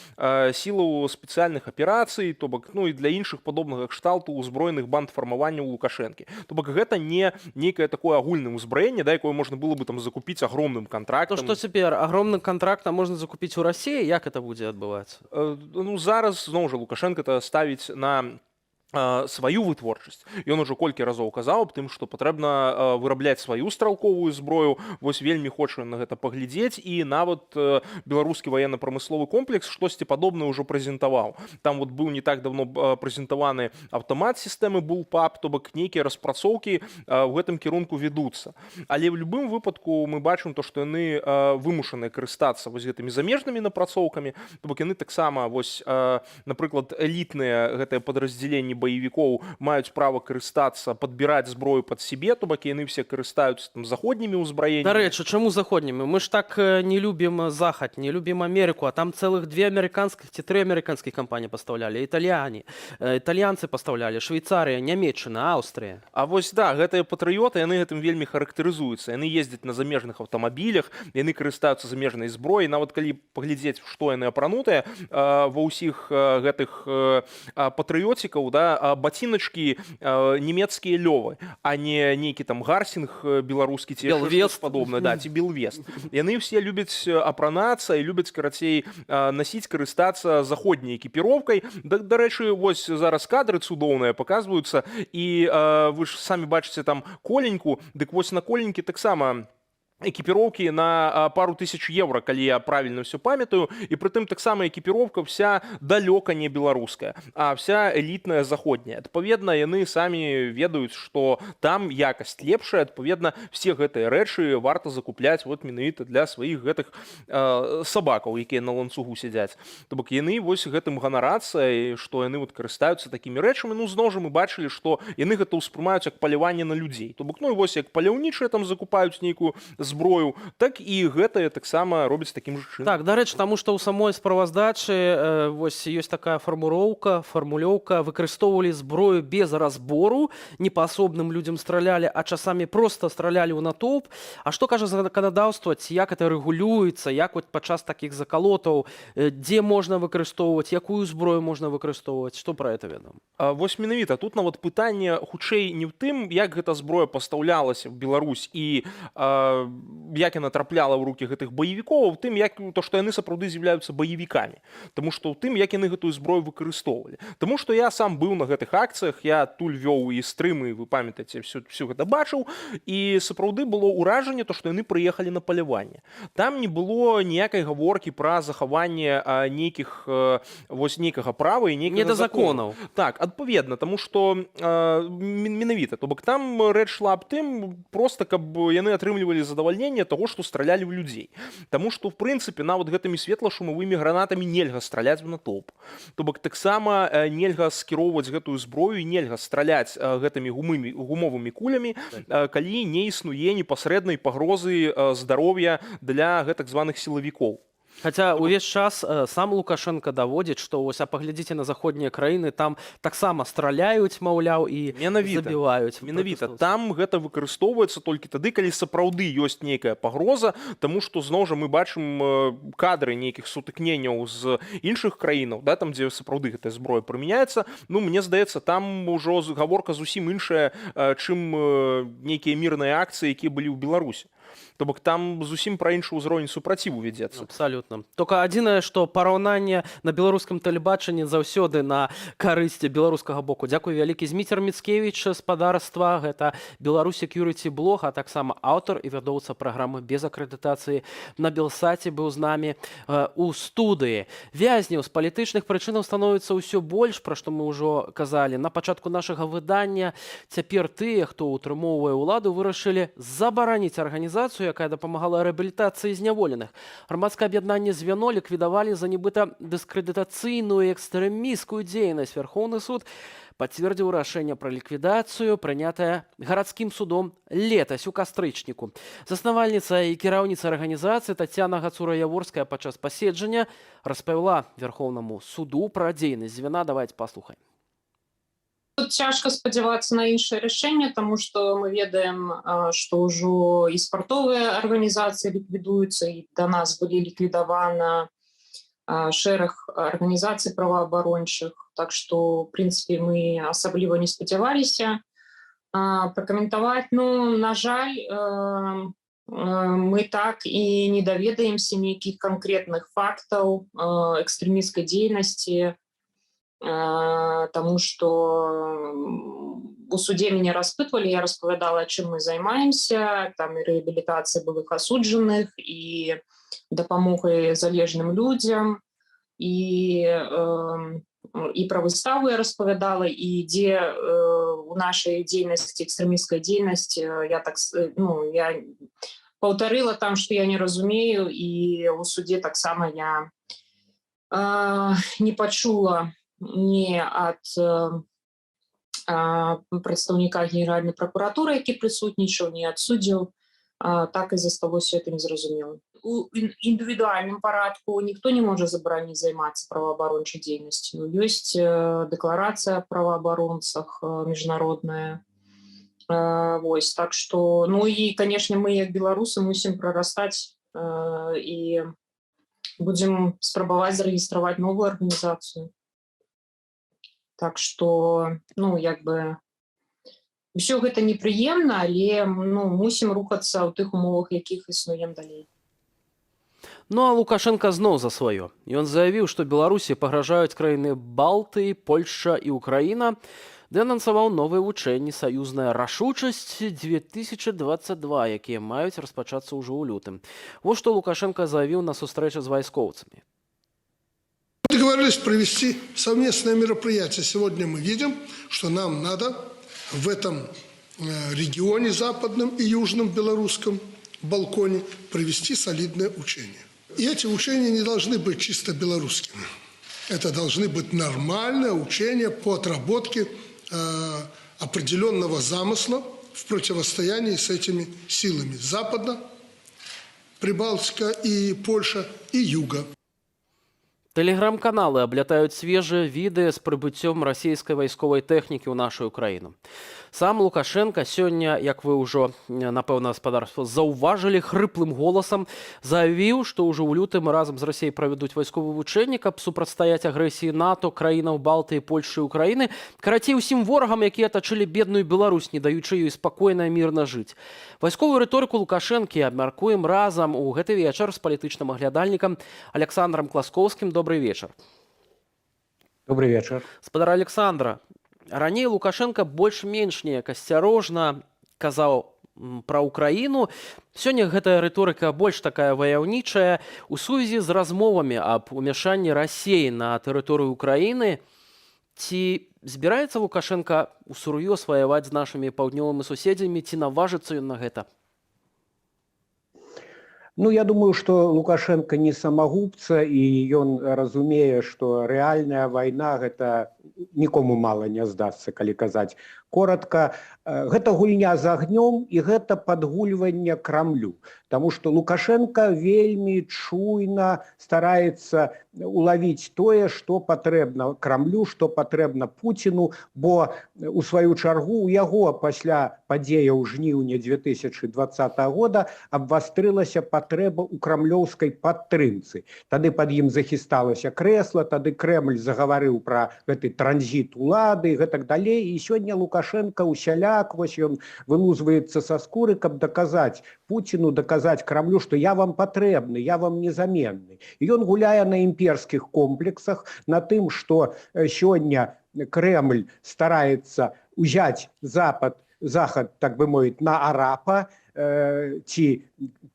сілаў спецыяльных аперацый, то бок, ну і для іншых падобнага кшталту ўзброеных бандфармаванняў Лукашэнкі. То бок гэта не нейкае такое агульнае ўзбраенне, да, якое можна было бы там закупіць агромным кантрактам. То што цяпер агромным кантрактам можна закупіць у Расіі, як это будзе адбывацца? Ну зараз зноў жа Лукашенко ставіць на сваю вытворчасць. Ён ужо колькі разоў казаў аб тым, што патрэбна вырабляць сваю стралковую зброю, вось вельмі хоча на гэта паглядзець, і нават беларускі ваенна-прамысловы комплекс штосьці падобнае ўжо прэзентаваў. Там вот быў не так давно прэзентаваны аўтамат сістэмы Bullpup, то бок нейкія распрацоўкі ў гэтым кірунку вядуцца. Але ў любым выпадку мы бачым то, што яны вымушаныя карыстацца вось гэтымі замежнымі напрацоўкамі, то бок яны таксама вось, напрыклад, элітныя гэтыя падраздзяленні баевікоў маюць права карыстацца, падбіраць зброю пад сябе, то бок яны все карыстаюцца там заходнімі ўзбраеннямі. Дарэчы, чаму заходнімі? Мы ж так не любім Захад, не любім Амерыку, а там цэлых 2 амерыканскіх ці 3 амерыканскіх кампаніі пастаўлялі, італьянцы пастаўлялі, Швейцарыя, Нямецчына, Аўстрыя. А вось да, гэтыя патрыёты, яны гэтым вельмі характарызуюцца. Яны ездзяць на замежных аўтамабілях, яны карыстаюцца замежнай зброяй, нават калі паглядзець, што яны апранутыя ва ўсіх гэтых патрыёцікаў, да, баціначкі нямецкія лёвы, а не нейкі там гарсінг беларускі ці Белвест падобнае, да, ці Белвест. Яны ўсе любяць апранацца і любяць, карацей, насіць, карыстацца заходняй экіпіроўкай. Дарэчы, вось зараз кадры цудоўныя паказваюцца, і вы ж самі бачыце там коленьку, дык вось на коленькі таксама экіпіроўкі на пару тысяч еўра, калі я правільна ўсё памятаю, і прытым таксама экіпіроўка вся далёка не беларуская, а вся элітная заходняя. Адпаведна, яны самі ведаюць, што там якасць лепшая, адпаведна, все гэтыя рэчы варта закупляць вот менавіта для сваіх гэтых сабакаў, якія на ланцугу сядзяць. То бок яны вось гэтым ганарацца, і што яны вот карыстаюцца такімі рэчамі. Ну, зноў жа мы бачылі, што яны гэта ўспрымаюць як паляванне на людзей. То бок, ну і вось як паляўнічыя там закупаюць нейкую зброю, так і гэтае таксама робіць такім жа чынам. Так, дарэчы, таму што ў самой справаздачы вось ёсць такая фармулёўка, выкарыстоўвалі зброю без разбору, не па асобным людзям стралялі, а часамі проста стралялі ў натоўп. А што кажа заканадаўства, ці як это рэгулюецца, як вот падчас такіх закалотаў, дзе можна выкарыстоўваць, якую зброю можна выкарыстоўваць, што пра гэта вядома? Вось менавіта, тут нават пытанне хутчэй не ў тым, як гэта зброя пастаўлялася в Беларусь і як яна трапляла ў рукі гэтых баевікоў, тым, як то, што яны сапраўды з'яўляюцца баевікамі. Таму што ў тым, як яны гэтую зброю выкарыстоўвалі. Таму што я сам быў на гэтых акцыях, я туль вёў і стрымы, вы памятаеце, все гэта бачыў, і сапраўды было ўражанне, то, што яны прыехалі на паляванне. Там не было ніякай гаворкі пра захаванне нейкіх вось нейкага права і нейкага законаў. Так, адпаведна, таму што менавіта, то бок там рэч шла аб тым, проста каб яны атрымлівалі задавальненне того, што стралялі ў людзей. Таму што, в прынцыпе, нават гэтымі светла-шумавымі гранатамі нельга страляць в натоўп. То бок таксама нельга скіроўваць гэтую зброю, нельга страляць гэтымі гумовымі кулямі, калі не існуе непасрэднай пагрозы здароўя для гэтак званых сілавікоў. Хаця ўвесь час сам Лукашенко даводзіць, што вось, а паглядзіце на заходнія краіны, там таксама страляюць, маўляў, і забіваюць. Менавіта, там гэта выкарыстоўваецца толькі тады, калі сапраўды ёсць нейкая пагроза, таму што, зноў жа, мы бачым кадры нейкіх сутыкненняў з іншых краінаў, да, там, дзе сапраўды гэтая зброя прымяняецца. Ну, мне здаецца, там ужо гаворка зусім іншая, чым нейкія мірныя акцыі, якія былі ў Беларусі. То бок там зусім пра іншы ўзровень супраціву вядзецца. Абсолютно. Только адзінае, што параўнанне на беларускім тэлебачанні заўсёды на карысць беларускага боку. Дзякуй вялікі. Зміцер Міцкевіч, спадарства, гэта Беларусь Security блог, а таксама аўтар і вядоўца праграмы без акрэдытацыі на Белсаце быў з намі у студыі. Вязняў з палітычных прычынаў становіцца ўсё больш, пра што мы ўжо казалі. На пачатку нашага выдання цяпер тыя, хто ўтрымоўвае ўладу, вырашылі забараніць арганізацыю, якая дапамагала рэабілітацыі зняволеных. Грамадскае аб'яднанне «Звяно» ліквідавалі за нібыта дыскрэдытацыйную экстрэмісцкую дзейнасць. Верхоўны суд пацвердзіў рашэнне пра ліквідацыю, прынятае гарадскім судом летась у кастрычніку. Заснавальніца і кіраўніца арганізацыі Тацяна Гацура-Яворская падчас паседжання распавяла Верхоўнаму суду пра дзейнасць «Звяна». Давайте паслухаем. Тут цяжка спадзявацца на іншае рашэнне, таму што мы ведаем, што ўжо і спартовыя арганізацыі ліквідуюцца, і да нас былі ліквідавана шэраг арганізацый праваабарончых. Так што, в прынцыпе, мы асабліва не спадзяваліся пракаментаваць. Ну, на жаль, мы так і не даведаемся нейкіх канкрэтных фактаў экстрэмісцкай дзейнасці, тому что у суде меня распытывали, я распавядала, чым мы займаемся, там і рэабілітацыя былых асуджаных, і дапамогай залежным людзям, і пра выставу я распавядала, і дзе у нашай дзейнасці, экстрэмісцкай дзейнасці, я паўтарыла там, што я не разумею, і у суде таксама я не пачула не ад прадстаўніка Генеральнай пракуратуры, які прысутнічаў, не ад суддзяў, так і засталося это незразумелым. У індывідуальным парадку ніхто не можа забараніць займацца праваабарончай дзейнасцю. Ёсць дэкларацыя аб праваабаронцах міжнародная. Вось, так што, ну і, канешне, мы, як беларусы, мусім прарастаць і будзем спрабаваць зарэгістраваць новую арганізацыю. Так што, ну, як бы, ўсё гэта непрыемна, але, ну, мусім рухацца ў тых умовах, якіх існуем далей. Ну а Лукашенко зноў за сваё. Ён заявіў, што Беларусі пагражаюць краіны Балтыі, Польша і Украіна, ды анансаваў новыя вучэнні «Саюзная рашучасць 2022», якія маюць распачацца ўжо ў лютым. Вось што Лукашенко заявіў на сустрэчы з вайскоўцамі. Договорились провести совместное мероприятие. Сегодня мы видим, что нам надо в этом регионе западном и южном белорусском балконе провести солидное учение. И эти учения не должны быть чисто белорусскими. Это должны быть нормальные учения по отработке определенного замысла в противостоянии с этими силами Запада, Прибалтика и Польша и Юга. Тэлеграм-каналы аблятаюць свежыя відэа з прыбыццём расійскай вайсковай тэхнікі ў нашу краіну. Сам Лукашенко сёння, як вы ўжо, напэўна, спадарства, заўважылі, хрыплым голасам заявіў, што ўжо ў лютым разам з Расіяй правядуць вайсковы вучэнні, каб супрацьстаяць агрэсіі НАТО, краінаў Балтыі, Польшы і Украіны, карацей усім ворагам, якія атачылі бедную Беларусь, не даючы ёй спакойна і мірна жыць. Вайсковую рыторыку Лукашэнкі абмяркуем разам у гэты вечар з палітычным аглядальнікам Александром Класкоўскім. Добрый вечер. Добрый вечер. Спадар Александра, раней Лукашенко больш-менш неяк асцярожна казаў пра Украіну. Сёння гэтая рыторыка больш такая ваяўнічая. У сувязі з размовамі аб умяшанні Расіі на тэрыторыю Украіны, ці збіраецца Лукашенко усур'ёз ваяваць з нашымі паўднёвымі суседзямі, ці наважыцца ён на гэта? Ну, я думаю, что Лукашенко не самогубца, и он разумее, что реальная война это нікому мало не здасться, калі казаць коротко. Гэта гульня з агнём, і гэта падгульванне Крамлю. Таму што Лукашенко вельмі чуйна стараецца улавіць тое, што патрэбна Крамлю, што патрэбна Пуціну, бо у сваю чаргу у яго пасля падзеяў жніўня 2020 года абвастрылася патрэба ў крамлёўскай падтрымцы. Тады пад ім захісталася крэсла, тады Крэмль загаварыў пра гэты транзіт улады і гэтак далей, і сёння Лукашенко Лукашенко усяляк, вось ён вылузваецца са скуры, каб даказаць Путіну, даказаць Крамлю, што я вам патрэбны, я вам незаменны. І ён гуляе на імперскіх комплексах, на тым, што сёння Кремль стараецца узяць Захад, так бы мовіць, на арапа, ці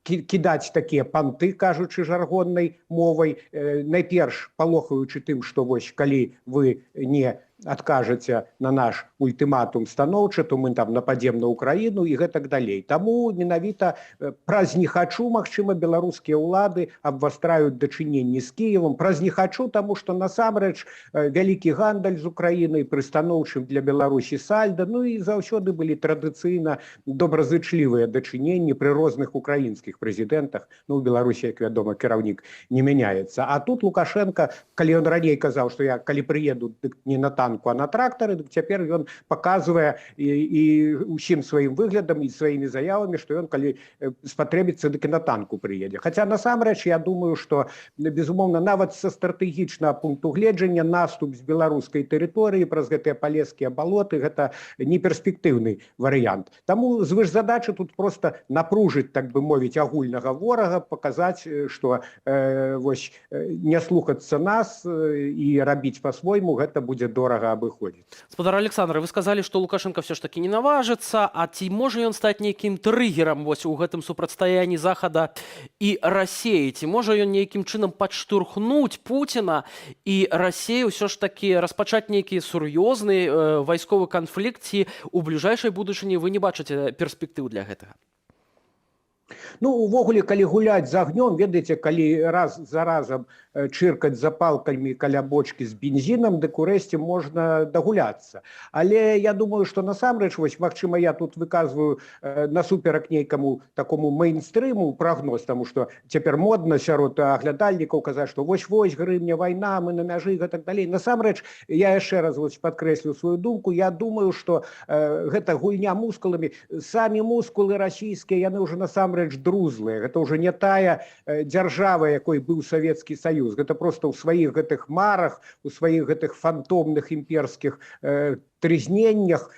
кідаць такія панты, кажучы жаргоннай мовай, найперш палохаючы тым, што вось калі вы не адкажаце на наш ультыматум станоўча, то мы там нападзем на Украіну і гэтак далей. Таму менавіта праз не хачу, магчыма, беларускія ўлады абвастраюць дачыненні з Кіевам. Праз не хачу, таму што насамрэч вялікі гандаль з Украінай пры станоўчым для Беларусі сальда, ну і заўсёды былі традыцыйна добразычлівыя дачыненні пры розных украінскіх прэзідэнтах. Ну, у Беларусі, як вядома, кіраўнік не мяняецца. А тут Лукашенко, калі ён раней казаў, што я калі прыеду, дык не на танку, а на трактары, дык цяпер ён паказвае і ўсім сваім выглядам і сваімі заявамі, што ён калі спатрэбіцца, дык і на танку прыедзе. Хаця насамрэч я думаю, што безумоўна нават са стратэгічнага пункту гледжання наступ з беларускай тэрыторыі праз гэтыя палескія балоты гэта не перспектыўны варыянт. Таму звышзадача тут проста напружыць, так бы мовіць, агульнага ворага, паказаць, што вось не слухацца нас і рабіць па-свойму гэта будзе дорага абыходзіць. Спадар Александр, вы сказалі, што Лукашенко все ж таки не наважыцца, а ці можа ён стаць нейкім трыгерам вось у гэтым супрацьстаянні Захада і Расіі? Ці можа ён нейкім чынам падштурхнуць Пуціна і Расію ўсё ж таки распачаць нейкі сур'ёзны вайсковы канфлікт, ці у бліжэйшай будучыні вы не бачыце перспектыў для гэтага? Ну, увогуле, калі гуляць з агнём, ведаеце, калі раз за разам чыркаць запалкамі каля бочкі з бензінам, дык урэшце можна дагуляцца. Але я думаю, што насамрэч, вось, магчыма, я тут выказваю насуперак нейкаму такому мейнстрыму прагноз, таму што цяпер модна сярод аглядальнікаў казаць, што вось-вось грымне вайна, мы на мяжы і гэтак далей. Насамрэч, я яшчэ раз падкрэслю сваю думку, я думаю, што гэта гульня мускуламі, самі мускулы расійскія, яны ўжо насамрэч друзлыя. Гэта ўжо не тая дзяржава, якой быў Савецкі Саюз. Гэта проста ў сваіх гэтых марах, у сваіх гэтых фантомных імперскіх трызненнях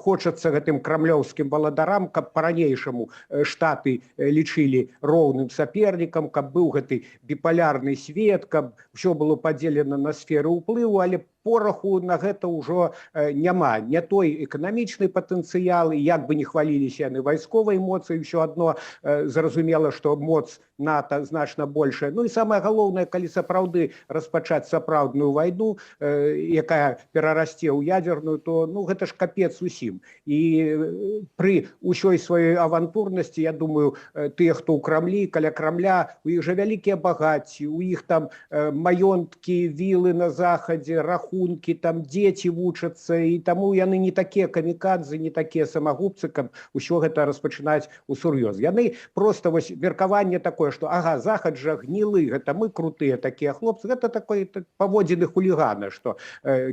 хочацца гэтым крамлёўскім валадарам, каб па-ранейшаму штаты лічылі роўным сапернікам, каб быў гэты біполярны свет, каб ўсё было падзелена на сферы ўплыву, але пораху на гэта ўжо няма. Не той эканамічны патэнцыял, і як бы не хваліліся яны вайсковай моцай, ўсё адно зразумела, што моц НАТО значна большая. Ну і самае галоўнае, калі сапраўды распачаць сапраўдную вайну, якая перарасце ў ядзерную, то ну, гэта ж капец усім. І пры ўсёй сваёй авантурнасці, я думаю, тыя, хто ў Крамлі, каля Крамля, у іх жа вялікія багацці, у іх там маёнткі, вілы на захадзе, рахункі, там дзеці вучацца, і таму яны не такія камікадзы, не такія самагубцы, каб усё гэта распачынаць усур'ёз. Яны проста вось меркаванне такое, што ага, Захад жа гнілы, гэта мы крутыя такія хлопцы, гэта такое паводзіны хулігана, што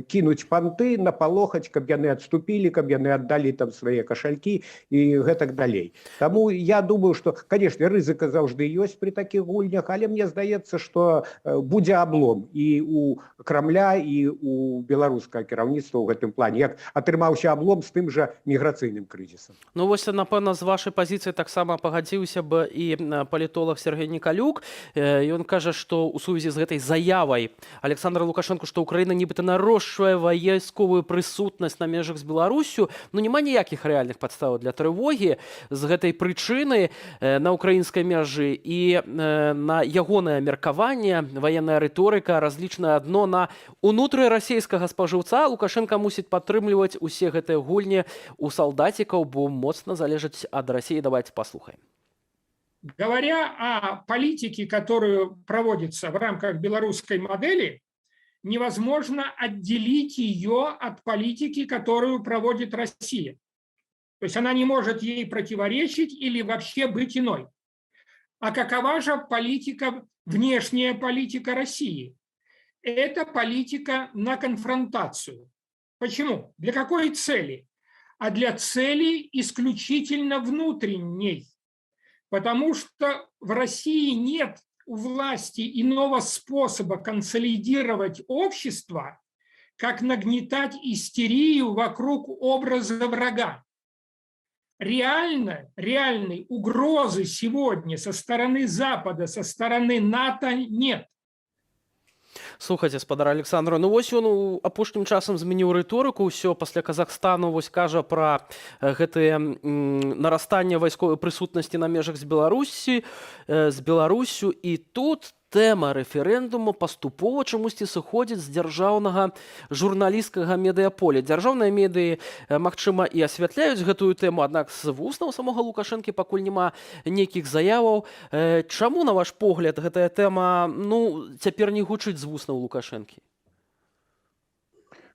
кінуць панты, напалохаць, каб яны адступілі, каб яны аддалі там свае кашалькі і гэтак далей. Таму я думаю, што, канешне, рызыка заўжды ёсць пры такіх гульнях, але мне здаецца, што будзе аблом і у Крамля, і у беларускага кіраўніцтва ў гэтым плане, як атрымаўся аблом з тым жа міграцыйным крызісам. Ну вось, напэўна, з вашай пазіцыі таксама пагадзіўся б і палітолог Сергей Николюк. Ён кажа, што ў сувязі з гэтай заявай Александра Лукашенко, што Украіна нібыта нарошчвае вайсковую прысутнасць на межах з Беларусю, ну няма ніякіх рэальных падстаў для трывогі з гэтай прычыны на украінскай мяжы, і на ягонае меркаванне ваенная рыторыка разлічана адно на унутры расійскага спажыўца. Лукашенко мусіць падтрымліваць усе гэтыя гульні у салдацікаў, бо моцна залежыць ад Расіі. Давайте послухаем. Говоря о политике, которую проводится в рамках белорусской модели, невозможно отделить ее от политики, которую проводит Россия. То есть она не может ей противоречить или вообще быть иной. А какова же политика, внешняя политика России? Это политика на конфронтацию. Почему? Для какой цели? А для цели исключительно внутренней. Потому что в России нет у власти иного способа консолидировать общество, как нагнетать истерию вокруг образа врага. Реальной угрозы сегодня со стороны Запада, со стороны НАТО нет. Слухайте, спадар Александра, ну вось ён апошнім часам змяніў рыторыку, ўсё пасля Казахстану вось кажа пра гэтае нарастанне вайсковай прысутнасці на межах з Беларусю, і тут тэма рэферэндуму паступова чамусьці сыходзіць з дзяржаўнага журналісцкага медыяполя. Дзяржаўныя медыі, магчыма, і асвятляюць гэтую тэму, аднак з вуснаў самога Лукашэнкі пакуль няма нейкіх заяваў. Чаму, на ваш погляд, гэтая тэма цяпер не гучыць з вуснаў Лукашэнкі?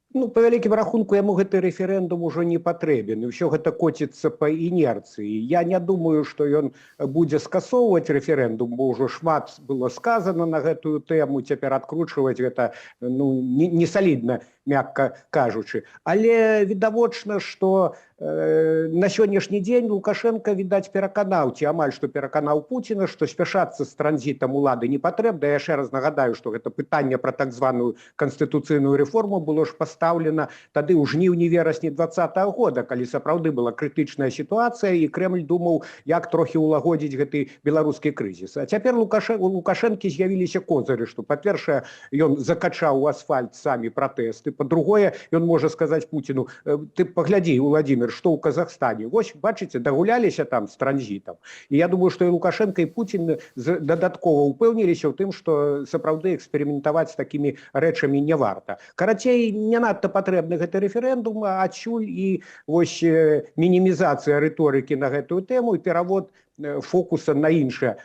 Ну, по вялікім рахунку, яму гэты рэферэндум ужо не патрэбен, і ўсё гэта коціцца па інерцыі. Я не думаю, што ён будзе скасоўваць рэферэндум, бо ўжо шмат было сказана на гэтую тэму, цяпер адкручваць гэта не салідна, мякка кажучы. Але відавочна, што на сённяшні дзень Лукашенко, відаць, пераканаў, ці амаль што пераканаў Пуціна, што спяшацца з транзітам улады не патрэбна. Я яшчэ раз нагадаю, што гэта пытанне пра так званую канстытуцыйную рэформу было ж пастаўлена тады ў жніўні-верасні 2020 года, калі сапраўды была крытычная сітуацыя, і Крэмль думаў, як трохі ўлагодзіць гэты беларускі крызіс. А цяпер у Лукашэнкі з'явіліся козыры, што, па-першае, ён закачаў у асфальт самі пратэсты, па-другое, ён можа сказаць Пуціну: ты паглядзі, Владимир, што ў Казахстане. Вось, бачыце, дагуляліся там з транзітам. І я думаю, што і Лукашенко, і Путін дадаткова ўпэўніліся ў тым, што сапраўды эксперыментаваць з такімі рэчамі не варта. Карацей, не надта патрэбны гэты рэферэндум, адсюль і вось мінімізацыя рыторыкі на гэтую тэму і перавод фокуса на іншыя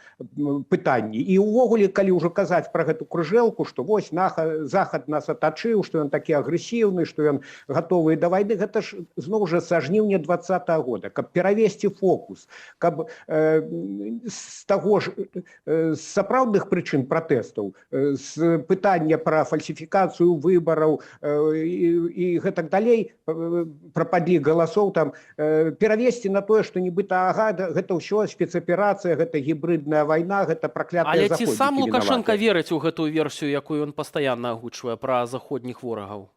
пытанні. І ўвогуле, калі ўжо казаць пра гэту кружэлку, што вось Захад нас атачыў, што ён такі агрэсіўны, што ён гатовы да вайны, гэта ж зноў жа са жніўня 2020 года. Каб перавесці фокус, каб з таго ж сапраўдных прычын пратэстаў, з пытання пра фальсіфікацыю выбараў і гэтак далей, пра падлік галасоў, там перавесці на тое, што нібыта гэта ўсё спецаперацыя, гэта гібридная вайна, гэта праклятыя заходнікі. Але ці сам Лукашенко верыць у гэтую версію, якую ён пастаянна агучвае пра заходніх ворагаў?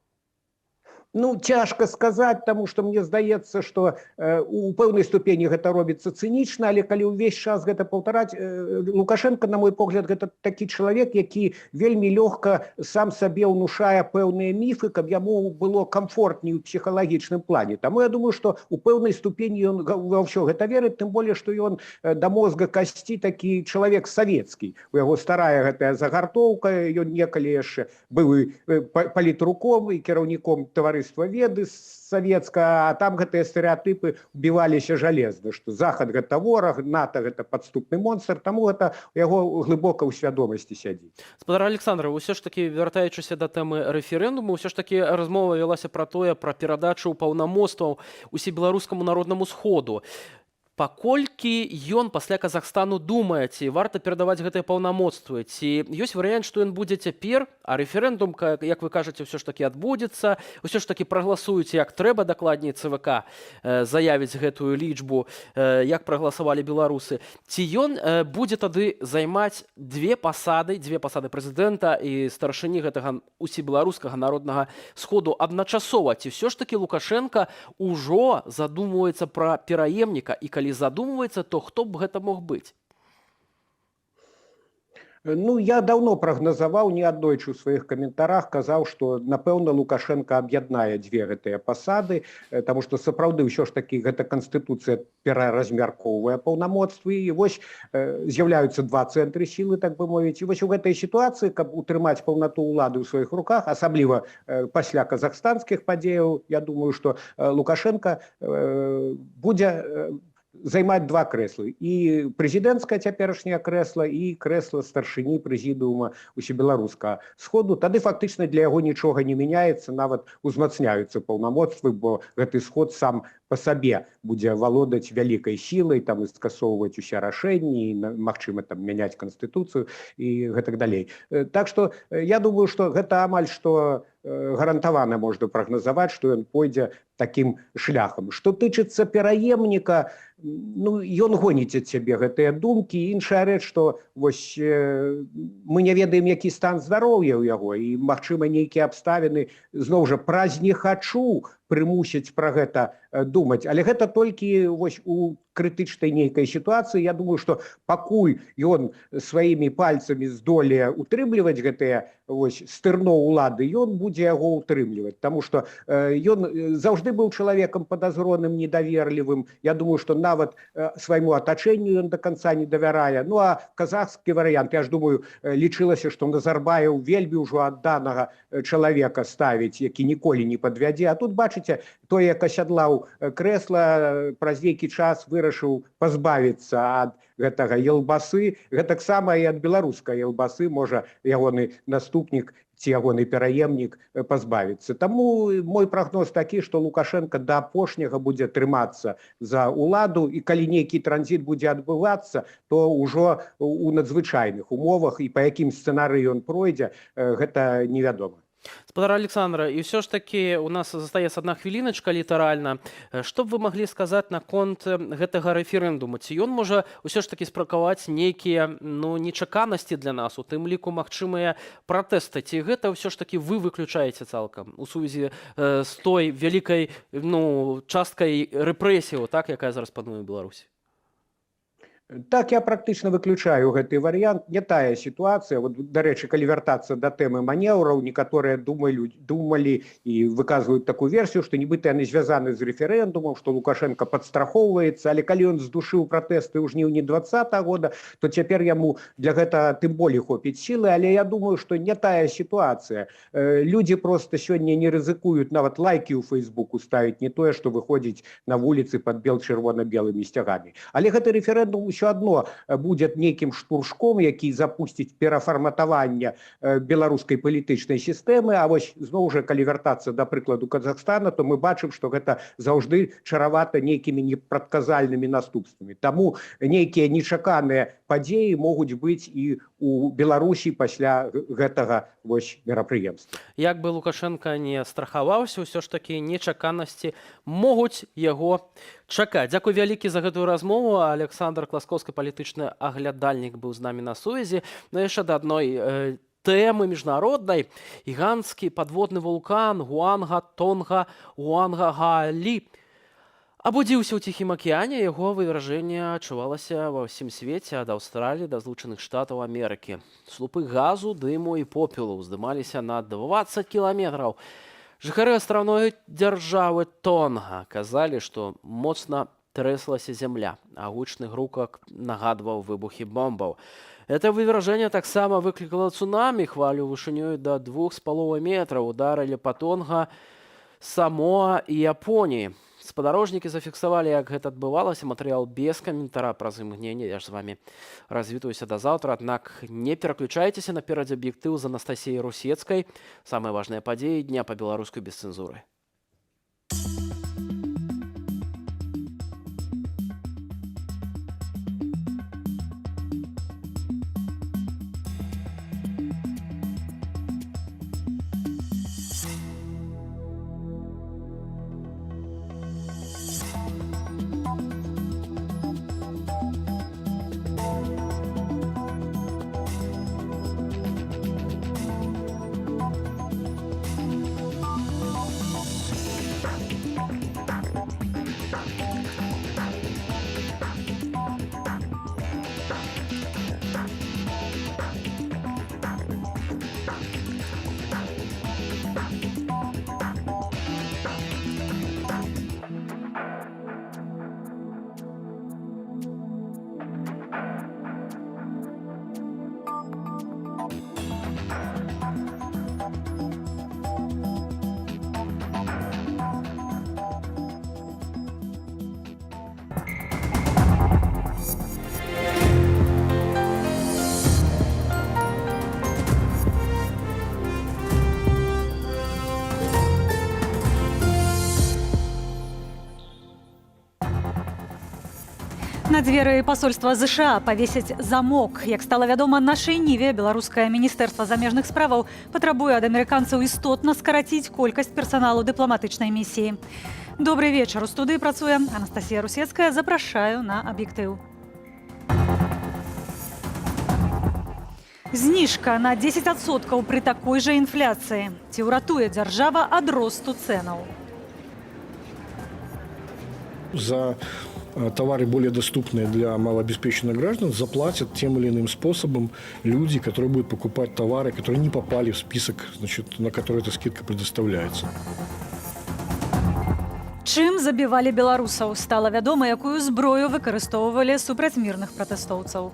Ну, цяжка сказаць, таму што мне здаецца, што у пэўнай ступені гэта робіцца цынічна, але калі ўвесь час гэта паўтараць, Лукашенко, на мой погляд, гэта такі чалавек, які вельмі лёгка сам сабе ўнушае пэўныя міфы, каб яму было камфортней у псіхалагічным плане. Таму я думаю, што у пэўнай ступені ён ва ўсё гэта верыць, тым болей, што ён да мозга касці такі чалавек савецкі. У яго старая гэтая загартоўка, ён некалі яшчэ быў палітруком і кіраўніком таварыства веды савецка, а там гэтыя стэрэатыпы убіваліся жалезна, што Захад гэта вораг, НАТО гэта падступны монстр, таму гэта у яго глыбока ў свядомасці сядзіць. Спадар Александра, усё ж такі, вяртаючыся да тэмы рэферэндуму, ўсё ж такі размова вялася пра тое, пра перадачу паўнамоцтваў усебеларускаму народнаму сходу. Паколькі ён пасля Казахстану думае, ці варта перадаваць гэтыя паўнамоцтвы, ці ёсць варыянт, што ён будзе цяпер, а рэферэндум, як вы кажаце, ўсё ж такі адбудзецца, ўсё ж такі прагаласуюць як трэба, дакладней ЦВК заявіць гэтую лічбу, як прагаласавалі беларусы, ці ён будзе тады займаць две пасады прэзідэнта і старшыні гэтага усебеларускага народнага сходу адначасова, ці ўсё ж такі Лукашенко ўжо задумваецца пра пераемніка, і калі задумваецца, то хто б гэта мог быць? Ну, я даўно прагназаваў, неаднойчы ў сваіх каментарах казаў, што, напэўна, Лукашенко аб'яднае дзве гэтыя пасады, таму што сапраўды ўсё ж такі гэта канстытуцыя пераразмяркоўвае паўнамоцтвы, і вось з'яўляюцца два цэнтры сілы, так бы мовіць. І вось у гэтай сітуацыі, каб утрымаць паўнату ўлады ў сваіх руках, асабліва пасля казахстанскіх падзеяў, я думаю, што Лукашенко будзе займаць два крэслы. І прэзідэнцкае цяперашняе крэсла, і крэсла старшыні прэзідыума усебеларускага сходу. Тады фактычна для яго нічога не мяняецца, нават узмацняюцца паўнамоцтвы, бо гэты сход сам по сабе будзе валодаць вялікай сілай, там і скасоўваць усе рашэнні, магчыма там мяняць канстытуцыю і гэтак далей. Так што я думаю, што гэта амаль што гарантавана можна прагназаваць, што ён пойдзе такім шляхам. Што тычыцца пераемніка, ну, ён гоніць ад сябе гэтыя думкі. Іншая рэч, што вось мы не ведаем, які стан здароўя ў яго, і, магчыма, нейкія абставіны, зноў жа, праз не хачу прымусіць пра гэта думаць. Але гэта толькі вось у крытычнай нейкай сітуацыі. Я думаю, што пакуль ён сваімі пальцамі здолее утрымліваць гэтыя вось стырно ўлады, ён будзе яго утрымліваць. Таму што ён заўжды быў чалавекам падазроным, недаверлівым. Я думаю, што нават свайму атачэнню ён до конца не давярае. Ну а казахскі варыянт, я ж думаю, лічылася, што Назарбаев вельмі ўжо адданага чалавека ставіць, які ніколі не падвядзе. А тут, бачыце, той, як асядлаў крэсла, праз нейкі час вырашыў пазбавіцца ад гэтага елбасы. Гэтаксама і ад беларускай елбасы можа ягоны наступнік ці ягоны пераемнік пазбавіцца. Таму мой прагноз такі, што Лукашенко да апошняга будзе трымацца за ўладу, і калі нейкі транзіт будзе адбывацца, то ўжо у надзвычайных умовах, і па якім сцэнарыі ён пройдзе, гэта невядома. Спадар Александра, і ўсё ж такі у нас застаецца адна хвіліначка літаральна. Што б вы маглі сказаць наконт гэтага рэферэндуму? Ці ён можа ўсё ж такі спракаваць нейкія нечаканасці для нас, у тым ліку магчымыя пратэсты? Ці гэта ўсё ж такі вы выключаеце цалкам у сувязі з той вялікай часткай рэпрэсіяў, так, якая зараз пануе ў Беларусі? Так, я практычна выключаю гэты варыянт. Не тая сітуацыя. Вот, дарэчы, калі вяртацца да тэмы манеўраў, некаторыя думалі і выказваюць такую версію, што нібыта яны звязаны з рэферэндумам, што Лукашенко падстрахоўваецца, але калі ён здушыў пратэсты ў жніўні 2020 года, то цяпер яму для гэтага тым болей хопіць сілы, але я думаю, што не тая сітуацыя. Людзі проста сёння не рызыкуюць нават лайкі ў Фейсбуку ставіць, не тое, што выходзіць на вуліцы пад чырвона-белымі сцягамі. Але гэты рэферэндум ўсё адно будзе нейкім штуршком, які запусціць перафарматаванне беларускай палітычнай сістэмы. А вось зноў жа, калі вяртацца да прыкладу Казахстана, то мы бачым, што гэта заўжды чаравата нейкімі непрадказальнымі наступствамі. Таму нейкія нечаканыя падзеі могуць быць і у Беларусі пасля гэтага вось мерапрыемства. Як бы Лукашенко не страхаваўся, ўсё ж такі нечаканасці могуць яго чакаць. Дзякуй вялікі за гэтую размову. Александр Класкоўскі, палітычны аглядальнік, быў з намі на сувязі. Ну яшчэ да адной тэмы міжнароднай. Гіганцкі падводны вулкан Гуанга-Тонга-Гуанга-Гаалі абудзіўся ў Ціхім акіяне. Яго вывяржэнне адчувалася ва ўсім свеце, ад Аўстраліі да Злучаных Штатаў Амерыкі. Слупы газу, дыму і попелу ўздымаліся на 20 кіламетраў. Жыхары астраўной дзяржавы Тонга казалі, што моцна трэслася зямля, а гучны грукат нагадваў выбухі бомбаў. Это вывяржэнне таксама выклікала цунамі, хвалю вышынёй да 2,5 метраў ударылі па Тонга, Самоа і Японіі. Спадарожнікі зафіксавалі, як гэта адбывалася. Матэрыял без каментара праз імгненне. Я ж з вамі развітваюся да заўтра. Аднак не пераключайцеся, наперадзе аб'ектыў з Анастасіяй Русецкай. Самыя важныя падзеі дня па-беларуску без цэнзуры. На дзверы пасольства ЗША павесяць замок. Як стала вядома, нашай ніве беларускае міністэрства замежных справаў патрабуе ад амерыканцаў істотна скараціць колькасць персаналу дыпламатычнай місіі. Добрый вечар. У студыі працуе Анастасія Русецкая. Запрашаю на аб'ектыў. Зніжка на 10% пры такой жа інфляцыі. Ці ўратуе дзяржава ад росту цэнаў? За товары более доступные для малообеспеченных граждан заплатят тем или иным способом люди, которые будут покупать товары, которые не попали в список, значит, на который эта скидка предоставляется. Чым забівалі беларусаў? Стала вядома, якую зброю выкарыстоўвалі супраць мірных пратэстоўцаў.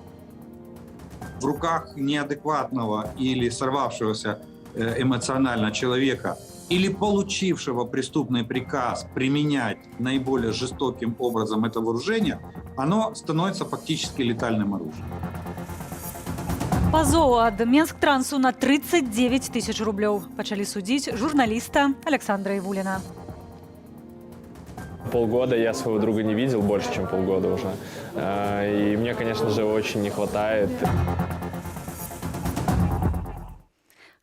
В руках неадекватного или сорвавшегося эмоционально человека или получившего преступный приказ применять наиболее жестоким образом это вооружение, оно становится фактически летальным оружием. Пазоў ад Менсктрансу на 39 тысяч рублёў. Пачалі судзіць журналіста Александра Ивулина. Полгода я своего друга не видел, больше, чем полгода уже. И мне, конечно же, очень не хватает.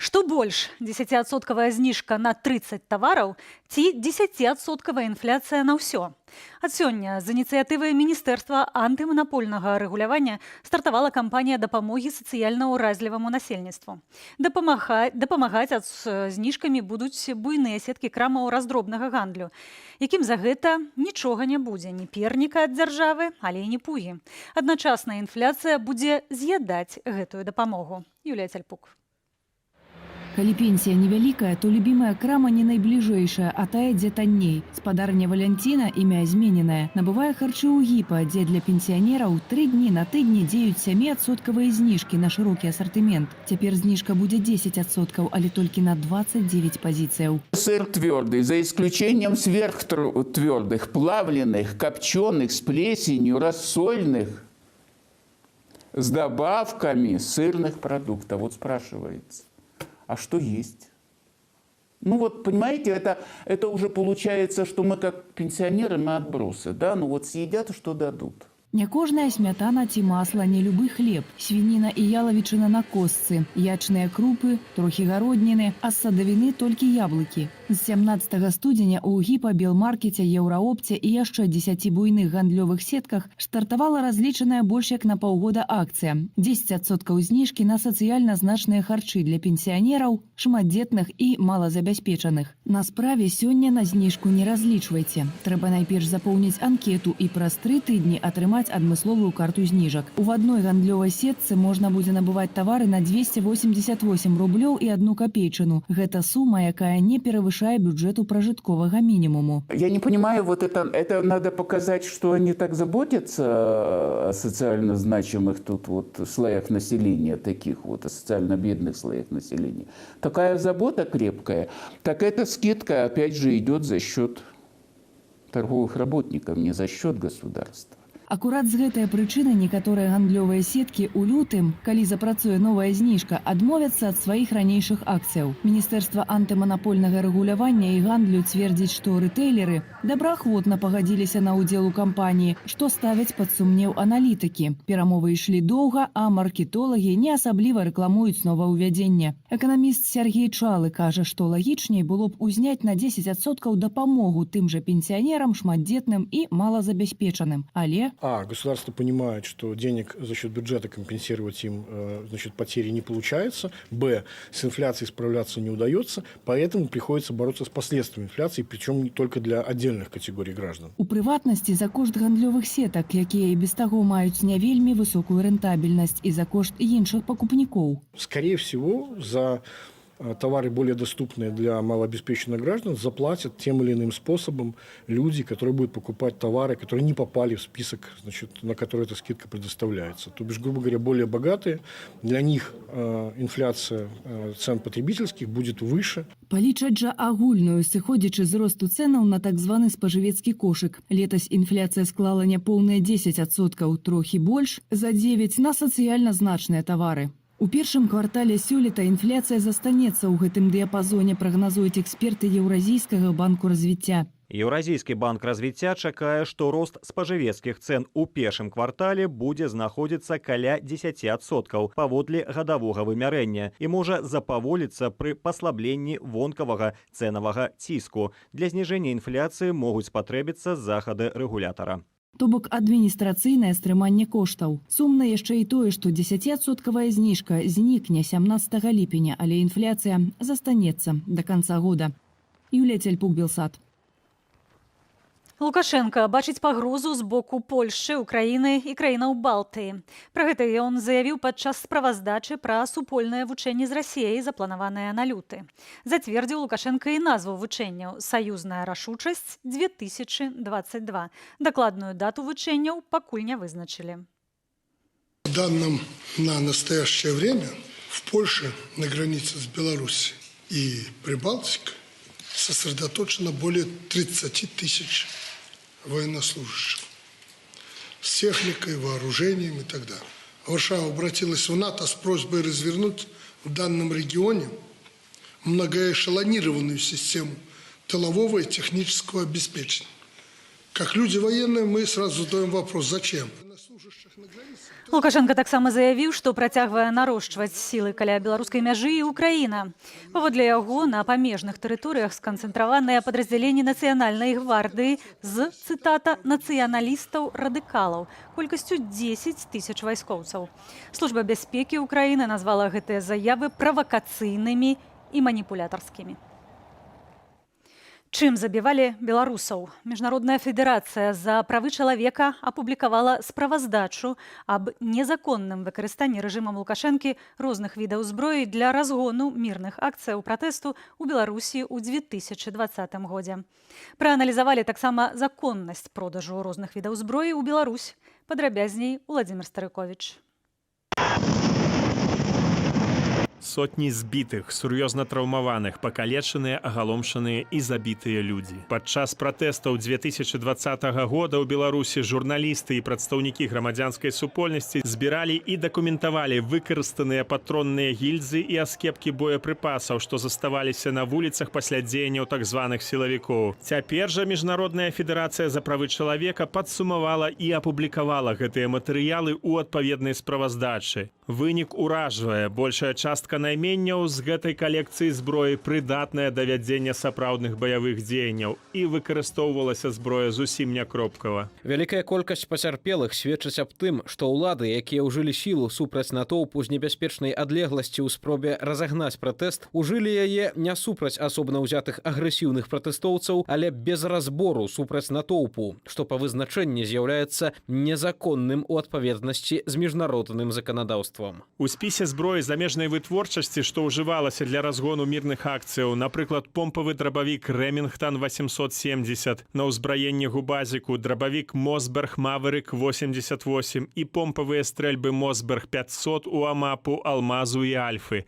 Што больш, 10% зніжка на 30 тавараў ці 10% інфляцыя на ўсё? Ад сёння з ініцыятывы Міністэрства антыманапольнага рэгулявання стартавала кампанія дапамогі сацыяльна ўразліваму насельніцтву. Дапамагаць ад зніжкамі будуць буйныя сеткі крамаў раздробнага гандлю, якім за гэта нічога не будзе, ні перніка ад дзяржавы, але і не пугі. Адначасна інфляцыя будзе з'ядаць гэтую дапамогу. Юлія Цяльпук. Калі пенсія невялікая, то любимая крама не найбліжэйшая, а тая, дзе танней. Спадарня Валянціна, імя змененае, набывае харчы ў гіпа, дзе для пенсіянераў 3 дні на тыдні дзеюць 7% зніжкі на шырокі асартымент. Цяпер зніжка будзе 10%, але толькі на 29 пазіцыяў. Сыр твердый, за исключением сверхтвердых, плавленых, копченых, с плесенью, рассольных, с добавками сырных продуктов. Вот спрашивается. А что есть? Ну вот, понимаете, это уже получается, что мы как пенсионеры, мы отбросы, да? Ну вот съедят, что дадут. Не кожная смятана ці масла, не любы хлеб, свініна і ялавічына на костцы, ячныя крупы, трохі гародніны, а з садавіны толькі яблыкі. З 17 студзеня ў гіпа, белмаркеце, еўраопце і яшчэ 10 буйных гандлёвых сетках стартавала разлічаная больш як на паўгода акцыя. 10% зніжкі на сацыяльна значныя харчы для пенсіянераў, шматдзетных і малазабяспечаных. На справе сёння на зніжку не разлічвайце. Трэба найперш запоўніць анкету і праз 3 тыдні атрымаць адмысловую карту зніжак. У адной гандлёвай сетцы можна будзе набываць тавары на 288 рублёў і 1 копейчыну. Гэта сума, якая не перавышае бюджету пражытковага мінімуму. Я не понимаю, вот это надо показать, что они так заботятся о социально значимых тут вот слоях населения, таких вот, о социально бедных слоях населения. Такая забота крепкая. Так эта скидка, опять же, идет за счет торговых работников, не за счет государства. Акурат з гэтай прычыны некаторыя гандлёвыя сеткі ў лютым, калі запрацуе новая зніжка, адмовяцца ад сваіх ранейшых акцыяў. Міністэрства антыманапольнага рэгулявання і гандлю цвердзіць, што рытэйлеры добраахвотна пагадзіліся на ўдзел у кампаніі, што ставяць пад сумнеў аналітыкі. Перамовы ішлі доўга, а маркетолагі не асабліва рэкламуюць новаўвядзенне. Эканаміст Сергей Чалы кажа, што лагічней было б узняць на 10% дапамогу тым жа пенсіянерам, шматдзетным і малазабяспечаным. Але Государство понимает, что денег за счет бюджета компенсировать им, значит, потери не получается. Б, с инфляцией справляться не удается, поэтому приходится бороться с последствиями инфляции, причем не только для отдельных категорий граждан. У прыватнасці за кошт гандлёвых сетак, якія і без таго маюць не вельмі высокую рэнтабельнасць, і за кошт іншых пакупнікоў. Скорее всего, за товары более доступные для малообеспеченных граждан заплатят тем или иным способом люди, которые будут покупать товары, которые не попали в список, значит, на который эта скидка предоставляется. То бишь, грубо говоря, более богатые, для них инфляция цен потребительских будет выше. Палічаць жа агульную, сыходзячы з росту цэнаў на так званы спажывецкі кошык. Летась інфляцыя склала няпоўныя 10%, трохі больш, за 9 на сацыяльна значныя тавары. У першым квартале сёлета інфляцыя застанецца ў гэтым дыяпазоне, прагназуюць эксперты Еўразійскага банку развіцця. Еўразійскі банк развіцця чакае, што рост спажывецкіх цэн у першым квартале будзе знаходзіцца каля 10% паводле гадавога вымярэння і можа запаволіцца пры паслабленні вонкавага цэнавага ціску. Для зніжэння інфляцыі могуць спатрэбіцца захады рэгулятара. То бок адміністрацыйнае стрыманне коштаў. Сумна яшчэ і тое, што 10% зніжка знікне 17 ліпеня, але інфляцыя застанецца да канца года. Юлія Цельпук, Белсат. Лукашенко бачыць пагрозу з боку Польшчы, Украіны і краінаў Балтыі. Пра гэта ён заявіў падчас справаздачы пра супольнае вучэнне з Расіяй, запланаванае на люты. Зацвердзіў Лукашенко і назву вучэнняў «Саюзная рашучасць 2022». Дакладную дату вучэнняў пакуль не вызначылі. Данным на настоящее время в Польше на границе с Беларусью и Прибалтикой сосредоточено более 30 тысяч военнослужащих с техникой, вооружением и так далее. Варшава обратилась в НАТО с просьбой развернуть в данном регионе многоэшелонированную систему тылового и технического обеспечения. Как люди военные мы сразу задаем вопрос, зачем? Лукашенко таксама заявіў, што працягвае нарошчваць сілы каля беларускай мяжы і Украіна. Паводле яго, на памежных тэрыторыях сканцэнтраваныя падраздзяленні нацыянальнай гвардыі з, цытата, нацыяналістаў-радыкалаў колькасцю 10 тысяч вайскоўцаў. Служба бяспекі Украіны назвала гэтыя заявы правакацыйнымі і маніпулятарскімі. Чым забівалі беларусаў? Міжнародная федэрацыя за правы чалавека апублікавала справаздачу аб незаконным выкарыстанні рэжымам Лукашэнкі розных відаў зброі для разгону мірных акцыяў пратэсту ў Беларусі ў 2020 годзе. Прааналізавалі таксама законнасць продажу розных відаў зброі ў Беларусь. Падрабязней Владзімір Старыковіч. Сотні збітых, сур'ёзна траўмаваных, пакалечаныя, агаломшаныя і забітыя людзі. Падчас пратэстаў 2020 года ў Беларусі журналісты і прадстаўнікі грамадзянскай супольнасці збіралі і дакументавалі выкарыстаныя патронныя гільзы і аскепкі боепрыпасаў, што заставаліся на вуліцах пасля дзеянняў так званых сілавікоў. Цяпер жа Міжнародная федэрацыя за правы чалавека падсумавала і апублікавала гэтыя матэрыялы ў адпаведнай справаздачы. Вынік уражвае. Большая частка найменняў з гэтай калекцыі зброі прыдатная да вядзення сапраўдных баявых дзеянняў і выкарыстоўвалася зброя зусім не кропкава. Вялікая колькасць пацярпелых сведчыць аб тым, што ўлады, якія ўжылі сілу супраць натоўпу з небяспечнай адлегласці ў спробе разагнаць пратэст, ужылі яе не супраць асобна ўзятых агрэсіўных пратэстоўцаў, але без разбору супраць натоўпу, што па вызначэнні з'яўляецца незаконным у адпаведнасці з міжнародным заканадаўствам. У спісе зброі замежнай вытворчасці, што ўжывалася для разгону мірных акцыяў, напрыклад, помпавы драбавік «Ремінгтон 870», на ўзбраенні губазіку драбавік «Мосберг Маверик 88» і помпавыя стрэльбы «Мосберг 500» у Амапу, Алмазу і Альфы.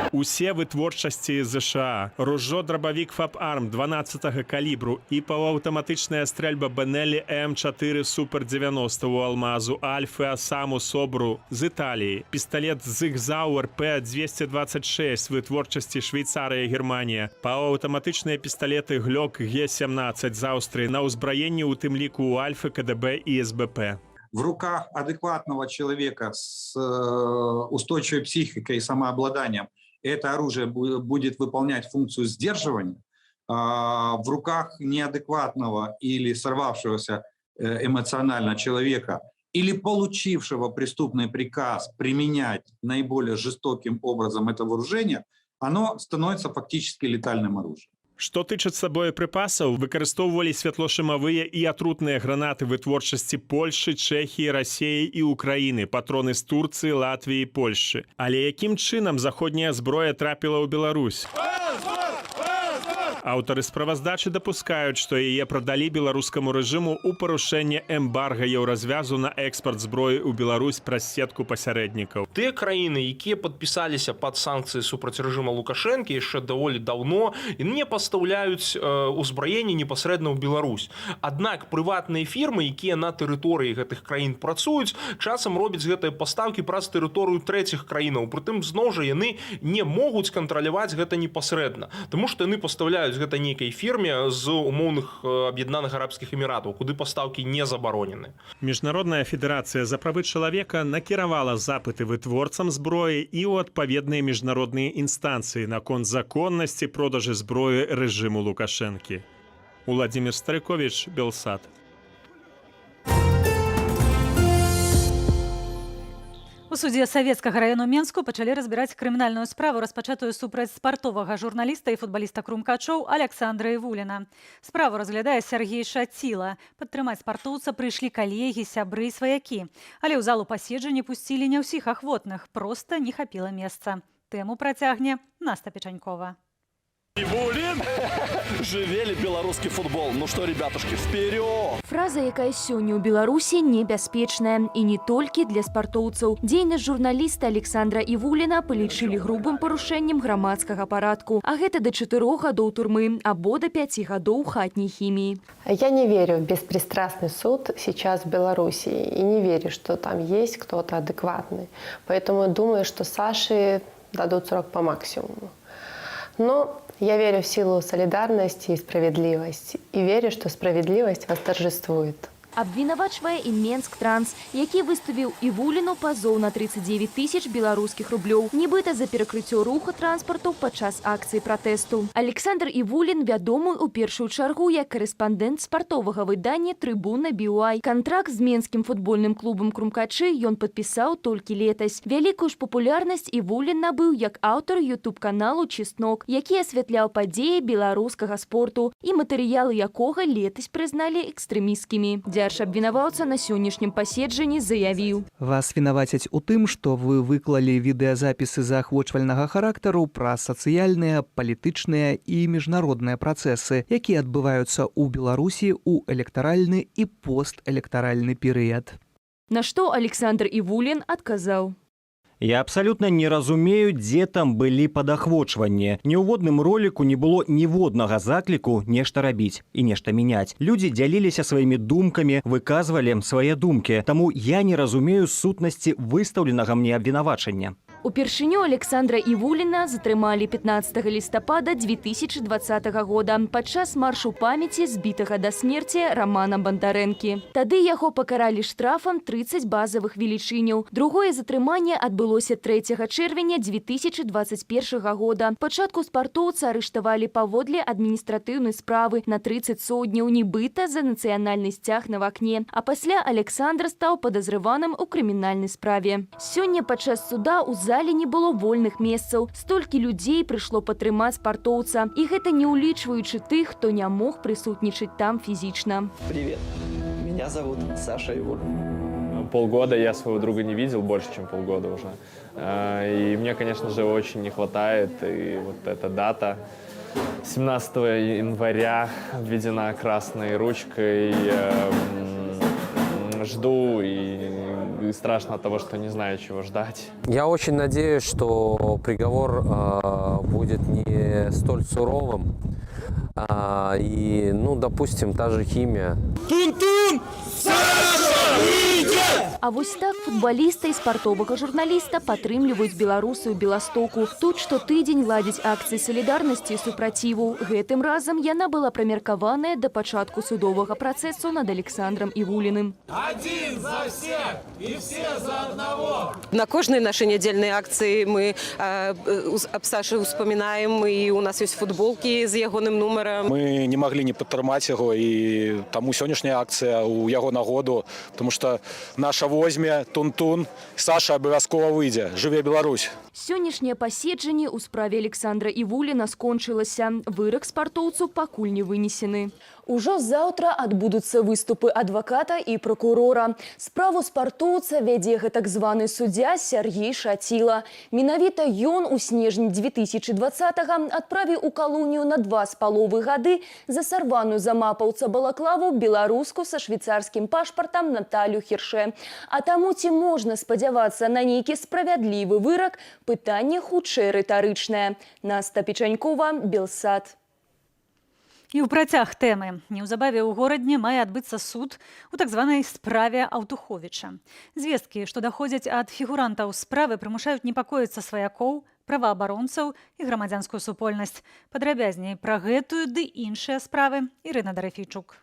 Усе вытворчасці ЗША, ружо-драбавік «Фаб-Арм» 12-го калібру і паўаўтаматычная стрэльба «Бенелі М4 Супер-90» у Алмазу, Альфы, Асаму, Собру з Італіі, пісталет «Зигзауэр П-226» вытворчасці Швейцарыя і Германія, паўаўтаматычныя пісталеты «Глок Г-17» з Аўстрыі на ўзбраенні, у тым ліку у Альфы, КДБ і СБП. В руках адекватного человека с устойчивой психикой и самообладанием это оружие будет выполнять функцию сдерживания. В руках неадекватного или сорвавшегося эмоционально человека или получившего преступный приказ применять наиболее жестоким образом это вооружение, оно становится фактически летальным оружием. Што тычыцца боепрыпасаў, выкарыстоўвалі святлошымавыя і атрутныя гранаты вытворчасці Польшы, Чэхіі, Расіі і Украіны, патроны з Турцыі, Латвіі і Польшчы. Але якім чынам заходняя зброя трапіла ў Беларусь? Аўтары справаздачы дапускаюць, што яе прадалі беларускаму рэжыму ў парушэнне эмбарга еўразвязу на экспарт зброі ў Беларусь праз сетку пасярэднікаў. Тыя краіны, якія падпісаліся пад санкцыі супраць рэжыма Лукашэнкі яшчэ даволі даўно, і не пастаўляюць узбраенне непасрэдна ў Беларусь. Аднак прыватныя фірмы, якія на тэрыторыі гэтых краін працуюць, часам робяць гэтыя пастаўкі праз тэрыторыю трэціх краінаў. Прытым зноў жа яны не могуць кантраляваць гэта непасрэдна, таму што яны пастаўляюць гэта нейкай фірме з умоўных аб'яднаных арабскіх эміратаў, куды пастаўкі не забаронены. Міжнародная федэрацыя за правы чалавека накіравала запыты вытворцам зброі і ў адпаведныя міжнародныя інстанцыі наконт законнасці продажы зброі рэжыму Лукашэнкі. Уладзімір Старыковіч, Белсат. У судзе Савецкага району Менску пачалі разбіраць крымінальную справу, распачатую супраць спартовага журналіста і футбаліста Крумкачоў Александра Івуліна. Справу разглядае Сергей Шаціла. Падтрымаць спартоўца прыйшлі калегі, сябры і сваякі. Але ў залу паседжання пусцілі не ўсіх ахвотных, проста не хапіла месца. Тэму працягне Наста Печанькова. Івулін! Жывелі беларускі футбол. Ну што, ребятушкі, вперед! Фраза, якая сёння ў Беларусі небяспечная. І не толькі для спартоўцаў. Дзейнасць журналіста Александра Івуліна палічылі грубым парушэннем грамадскага парадку. А гэта да 4 гадоў турмы або да 5 гадоў хатняй хіміі. Я не верю в беспристрастный суд сейчас в Беларуси. И не верю, что там есть кто-то адекватный. Поэтому думаю, что Саше дадут срок по максимуму. Но я верю в силу солидарности и справедливости. И верю, что справедливость восторжествует. Абвінавачвае і Менск-Транс, які выставіў Івуліну пазоў на 39 000 беларускіх рублёў, нібыта за перакрыццё руху транспарту падчас акцыі пратэсту. Александр Івулін вядомы ў першую чаргу як корэспандэнт спартовага выдання «Трыбуна BY». Кантракт з менскім футбольным клубам «Крумкачы» ён падпісаў толькі летась. Вялікую ж папулярнасць Івулін набыў як аўтар ютуб-каналу «Чеснок», які асвятляў падзеі беларускага спорту і матэрыялы якога летась прызналі экстрэмісцкімі. Абвінаваўца на сённяшнім паседжанні заявіў: Вас вінавацяць у тым, што вы выклалі відэазапісы заахвочвальнага характару пра сацыяльныя, палітычныя і міжнародныя працэсы, якія адбываюцца ў Беларусі ў электаральны і постэлектаральны перыяд. На што Александр Івулін адказаў: Я абсалютна не разумею, дзе там былі падахвочванні. Ні ў водным роліку не было ніводнага закліку нешта рабіць і нешта мяняць. Людзі дзяліліся сваімі думкамі, выказвалі свае думкі. Таму я не разумею сутнасці выстаўленага мне абвінавачання. Упершыню Александра Івуліна затрымалі 15 лістапада 2020 года падчас маршу памяці збітага да смерці Рамана Бандарэнкі. Тады яго пакаралі штрафам 30 базавых велічыняў. Другое затрыманне адбылося 3 чэрвеня 2021 года. Пачатку спартоўца арыштавалі паводле адміністратыўнай справы на 30 сотняў, нібыта за нацыянальны сцяг на вакне. А пасля Александр стаў падазрываным у крымінальнай справе. Сёння падчас суда ў зале не было вольных месцаў. Столькі людзей прыйшло падтрымаць спартоўца. І гэта не ўлічваючы тых, хто не мог прысутнічаць там фізічна. Привет, меня зовут Саша Ивулин. Полгода я своего друга не видел, больше, чем полгода уже. И мне, конечно же, очень не хватает. И вот эта дата, 17 января, обведена красной ручкой. Жду и страшно от того, что не знаю, чего ждать. Я очень надеюсь, что приговор будет не столь суровым. И, ну, допустим, та же химия. Тун-тун! Саша, выйдзе! А вось так футбаліста і спартовага журналіста падтрымліваюць беларусы ў Беластоку. Тут штотыдзень ладзяць акцыі салідарнасці і супраціву. Гэтым разам яна была прамеркаваная да пачатку судовага працэсу над Александром Івуліным. Один за всех и все за одного. На кожной нашей недельной акции мы об Саше вспоминаем, и у нас есть футболки с ягоным номером. Мы не могли не падтрымаць яго, і таму сённяшняя акцыя ў яго нагоду, потому что наша возьме Тун-тун, Саша абавязкова выйдзе. Жыве Беларусь! Сённяшняе паседжанне ў справе Александра Івуліна скончылася. Вырак спартоўцу пакуль не вынесены. Ужо заўтра адбудуцца выступы адваката і прокурора. Справу спартоўца вядзе так званы суддзя Сергей Шаціла. Менавіта ён у снежні 2020-го адправіў у калонію на 2,5 гады за сарваную за мапаўца балаклаву беларуску са швейцарскім пашпартам Наталю Хірше. А таму ці можна спадзявацца на нейкі справядлівы вырак, пытанне хутчэй рытарычнае. Наста Печанькова, Белсат. І ў працяг тэмы. Неўзабаве ў горадні мае адбыцца суд у так званай справе Аўтуховіча. Звесткі, што даходзяць ад фігурантаў справы, прымушаюць непакоіцца сваякоў, праваабаронцаў і грамадзянскую супольнасць. Падрабязней пра гэтую ды іншыя справы Ірына Дарафійчук.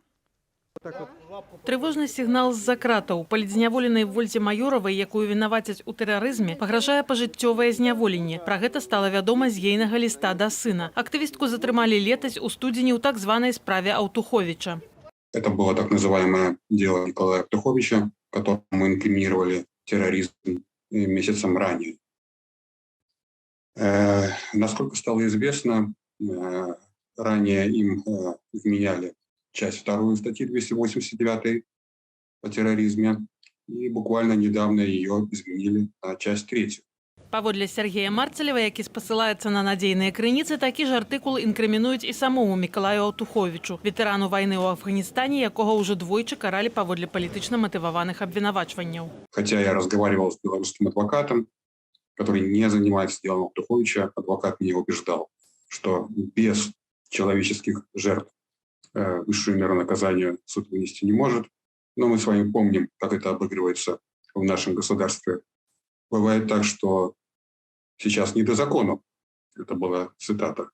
Трывожны сігнал з-за кратаў. Палітзняволенай Вользе Маёравай, якую вінавацяць у тэрарызме, пагражае пажыццёвае зняволенне. Пра гэта стала вядома з ейнага ліста да сына. Актывістку затрымалі летась у студзені ў так званай справе Аўтуховіча. Это было так называемое дело Николая Аўтуховича, которому инкриминировали терроризм месяцем ранее. Насколько стало известно, ранее им вменяли часть 2 статьи 289 о терроризме, и буквально недавно ее изменили на часть 3. Паводле Сергея Марцелева, які спасылаецца на надзейныя крыніцы, такі ж артыкул інкрымінуюць і самому Мікалаю Аўтуховічу, ветэрану вайны ў Афганістане, якога ўжо двойчы каралі паводле палітычна матываваных абвінавачванняў. Хотя я разговаривал с белорусским адвокатом, который не занимается делом Аўтуховича, адвокат меня убеждал, что без человеческих жертв высшую меру наказания суд вынести не может. Но мы с вами помним, как это обыгрывается в нашем государстве. Бывает так, что сейчас не до законов. Это была цитата.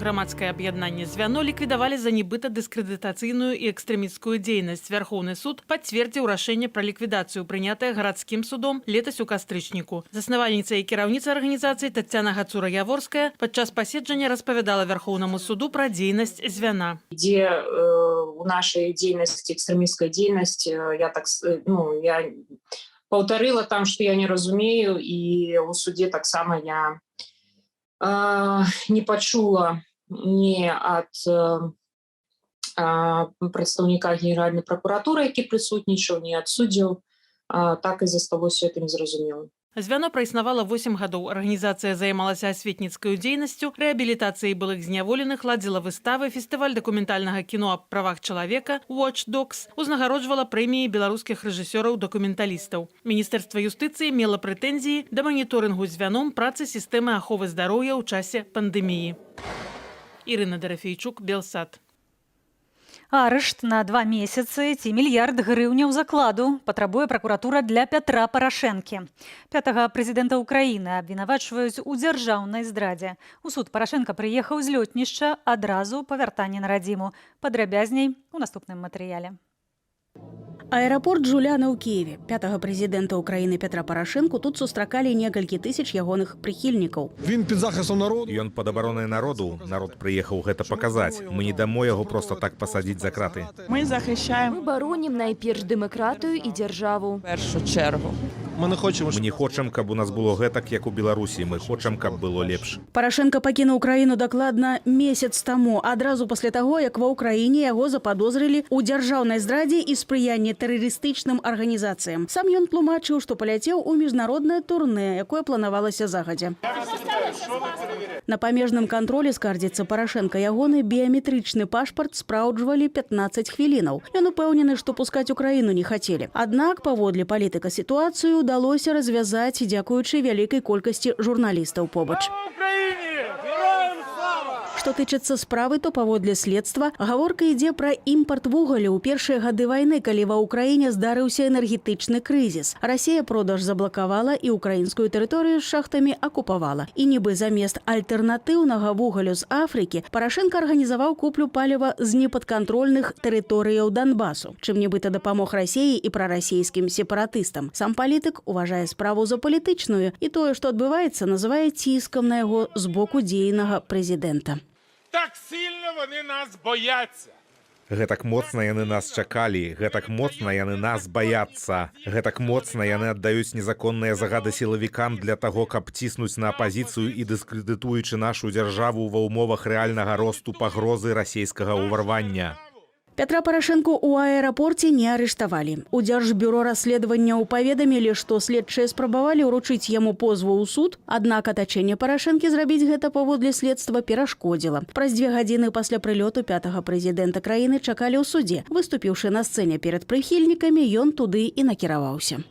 Грамадскае аб'яднанне «Звяно» ліквідавалі за нібыта дыскрэдытацыйную і экстрэмісцкую дзейнасць. Вярхоўны суд пацвердзіў рашэнне пра ліквідацыю, прынятае гарадскім судом летась у кастрычніку. Заснавальніца і кіраўніца арганізацыі Таццяна Гацура-Яворская падчас паседжання распавядала Вярхоўнаму суду пра дзейнасць «Звяна». Где у нашей деятельности, экстремистской деятельности, я повторила там, что я не разумею, и у суде так само я не почула ні ад прадстаўніка Генеральнай пракуратуры, які прысутнічаў, ні ад суддзяў, так і засталося это незразумелым. Звяно праіснавала 8 гадоў. Арганізацыя займалася асветніцкаю дзейнасцю, рэабілітацыяй былых зняволеных, ладзіла выставы, фестываль дакументальнага кіно аб правах чалавека «Watch Dogs», узнагароджвала прэміі беларускіх рэжысёраў-дакументалістаў. Міністэрства юстыцыі мела прэтэнзіі да маніторынгу звяном працы сістэмы аховы здароўя ў часе пандэміі. Ірына Дарафійчук, Белсат. Арышт на 2 месяцы ці мільярд грыўняў закладу патрабуе пракуратура для Пятра Парашэнкі. 5-га прэзідэнта Ўкраіны абвінавачваюць у дзяржаўнай здрадзе. У суд Парашэнка прыехаў з лётнішча адразу па вяртанні на радзіму. Падрабязней у наступным матэрыяле. Аэрапорт Жуляна ў Киеве. 5-го прэзідэнта Украіны Пятра Парашэнку тут сустракалі некалькі тысяч ягоных прыхільнікаў. Він під захистом народу. Ён пад абаронай народу. Народ прыехаў гэта паказаць. Мы не дамо яго просто так пасадзіць за краты. Мы баронім найперш дэмакратыю і дзяржаву. Першу чергу. Мы не хочам, каб у нас было гэтак, як у Беларусі. Мы хочам, каб было лепш. Парашэнка пакінуў краіну дакладна месяц таму, адразу пасля таго, як ва ўкраіне яго западозрылі ў дзяржаўнай здрадзе і спрыянні тэрарыстычным арганізацыям. Сам ён тлумачыў, што паляцеў у міжнароднае турнэ, якое планавалася загадзя. На памежным кантролі, скардзіцца Парашэнка, ягоны біяметрычны пашпарт спраўджвалі 15 хвілінаў. Ён упэўнены, што пускаць Украіну не хацелі. Аднак, паводле палітыка сітуацыю удалося развязаць дзякуючы вялікай колькасці журналістаў побач. Што тычыцца справы, то паводле следства гаворка ідзе пра імпарт вугалю ў першыя гады вайны, калі ва ўкраіне здарыўся энергетычны крызіс. Расія продаж заблакавала і украінскую тэрыторыю з шахтамі акупавала. І нібы замест альтэрнатыўнага вугалю з Афрыкі Парашэнка арганізаваў куплю паліва з непадкантрольных тэрыторыяў Донбасу, чым нібыта дапамог Расіі і прарасійскім сепаратыстам. Сам палітык уважае справу за палітычную і тое, што адбываецца, называе ціскам на яго з боку дзейнага прэзідэнта. Так сильно вони нас бояться. Гэтак моцна яны нас чакалі, гэтак моцна яны нас баяцца. Гэтак моцна яны аддаюць незаконныя загады сілавікам для таго, каб ціснуць на апазіцыю і дыскрэдытуючы нашу дзяржаву ва ўмовах рэальнага росту пагрозы расійскага ўварвання. Пятра Парашэнку ў аэрапорце не арыштавалі. У Дзяржбюро расследаванняў паведамілі, што следчыя спрабавалі ўручыць яму позву ў суд, аднак атачэнне Парашэнкі зрабіць гэта паводле следства перашкодзіла. Праз 2 гадзіны пасля прылёту 5-га прэзідэнта краіны чакалі ў судзе. Выступіўшы на сцэне перад прыхільнікамі, ён туды і накіраваўся.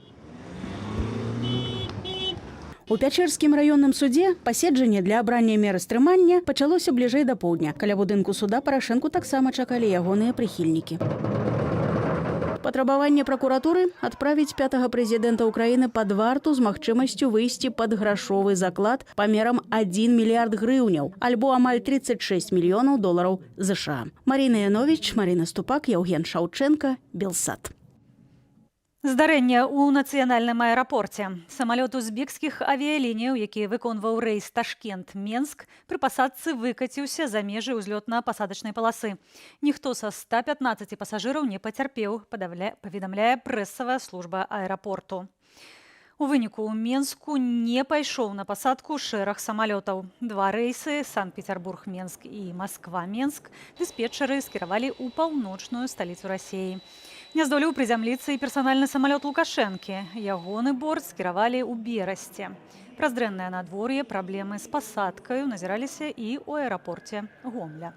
У Пячэрскім раённым судзе паседжанне для абрання меры стрымання пачалося бліжэй да поўдня. Каля будынку суда Парашэнку таксама чакалі ягоныя прыхільнікі. Патрабаванне пракуратуры адправіць 5-га прэзідэнта Украіны пад варту з магчымасцю выйсці пад грашовы заклад памерам 1 мільярд грыўняў, альбо амаль 36 мільёнаў долараў США. Марина Янович, Марина Ступак, Евген Шаўченка, Белсат. Здарэнне ў нацыянальным аэрапорце. Самалёт узбекскіх авіялініяў, які выконваў рэйс Ташкент-Менск, пры пасадцы выкаціўся за межы ўзлётна-пасадачнай паласы. Ніхто са 115 пасажыраў не пацярпеў, паведамляе прэсавая служба аэрапорту. У выніку ў Менску не пайшоў на пасадку шэраг самалётаў. 2 рэйсы Санкт-Петербург-Менск і Масква-Менск дыспетчары скіравалі ў паўночную сталіцу Расіі. Не здолеў прызямліцца і персанальны самалёт Лукашэнкі. Ягоны борт скіравалі ў Берасці. Праз дрэннае надвор'е праблемы з пасадкаю назіраліся і ў аэрапорце Гомля.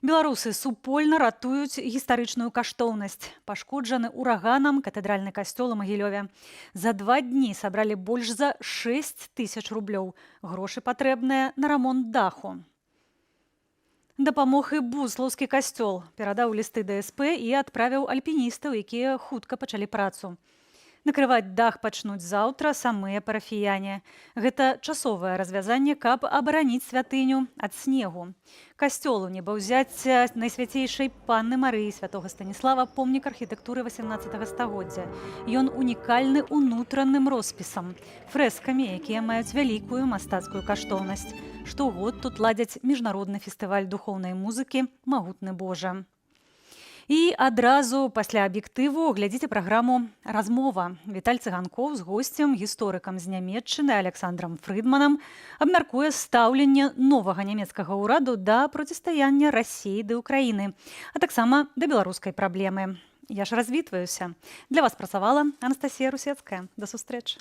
Беларусы супольна ратуюць гістарычную каштоўнасць. Пашкоджаны ураганам катэдральны касцёл у Магілёве. За 2 дні сабралі больш за 6 тысяч рублёў. Грошы патрэбныя на рамонт даху. Дапамог і Буслаўскі касцёл, перадаў лісты ДСП і адправіў альпіністаў, якія хутка пачалі працу. Накрываць дах пачнуць заўтра самыя парафіяне. Гэта часовае развязанне, каб абараніць святыню ад снегу. Касцёл у небаўзяцця найсвяцейшай панны Марыі святога Станіслава помнік архітэктуры 18 стагоддзя. Ён унікальны унутраным роспісам, фрэскамі, якія маюць вялікую мастацкую каштоўнасць. Штогод тут ладзяць міжнародны фестываль духоўнай музыкі «Магутны Божа». І адразу пасля аб'ектыву глядзіце праграму «Размова». Віталь Цыганкоў з госцем, гісторыкам з Нямецчыны Александрам Фрыдманам абмяркуе стаўленне новага нямецкага ўраду да процістаяння Расіі ды Ўкраіны, а таксама да беларускай праблемы. Я ж развітваюся. Для вас працавала Анастасія Русецкая. До сустрэчы.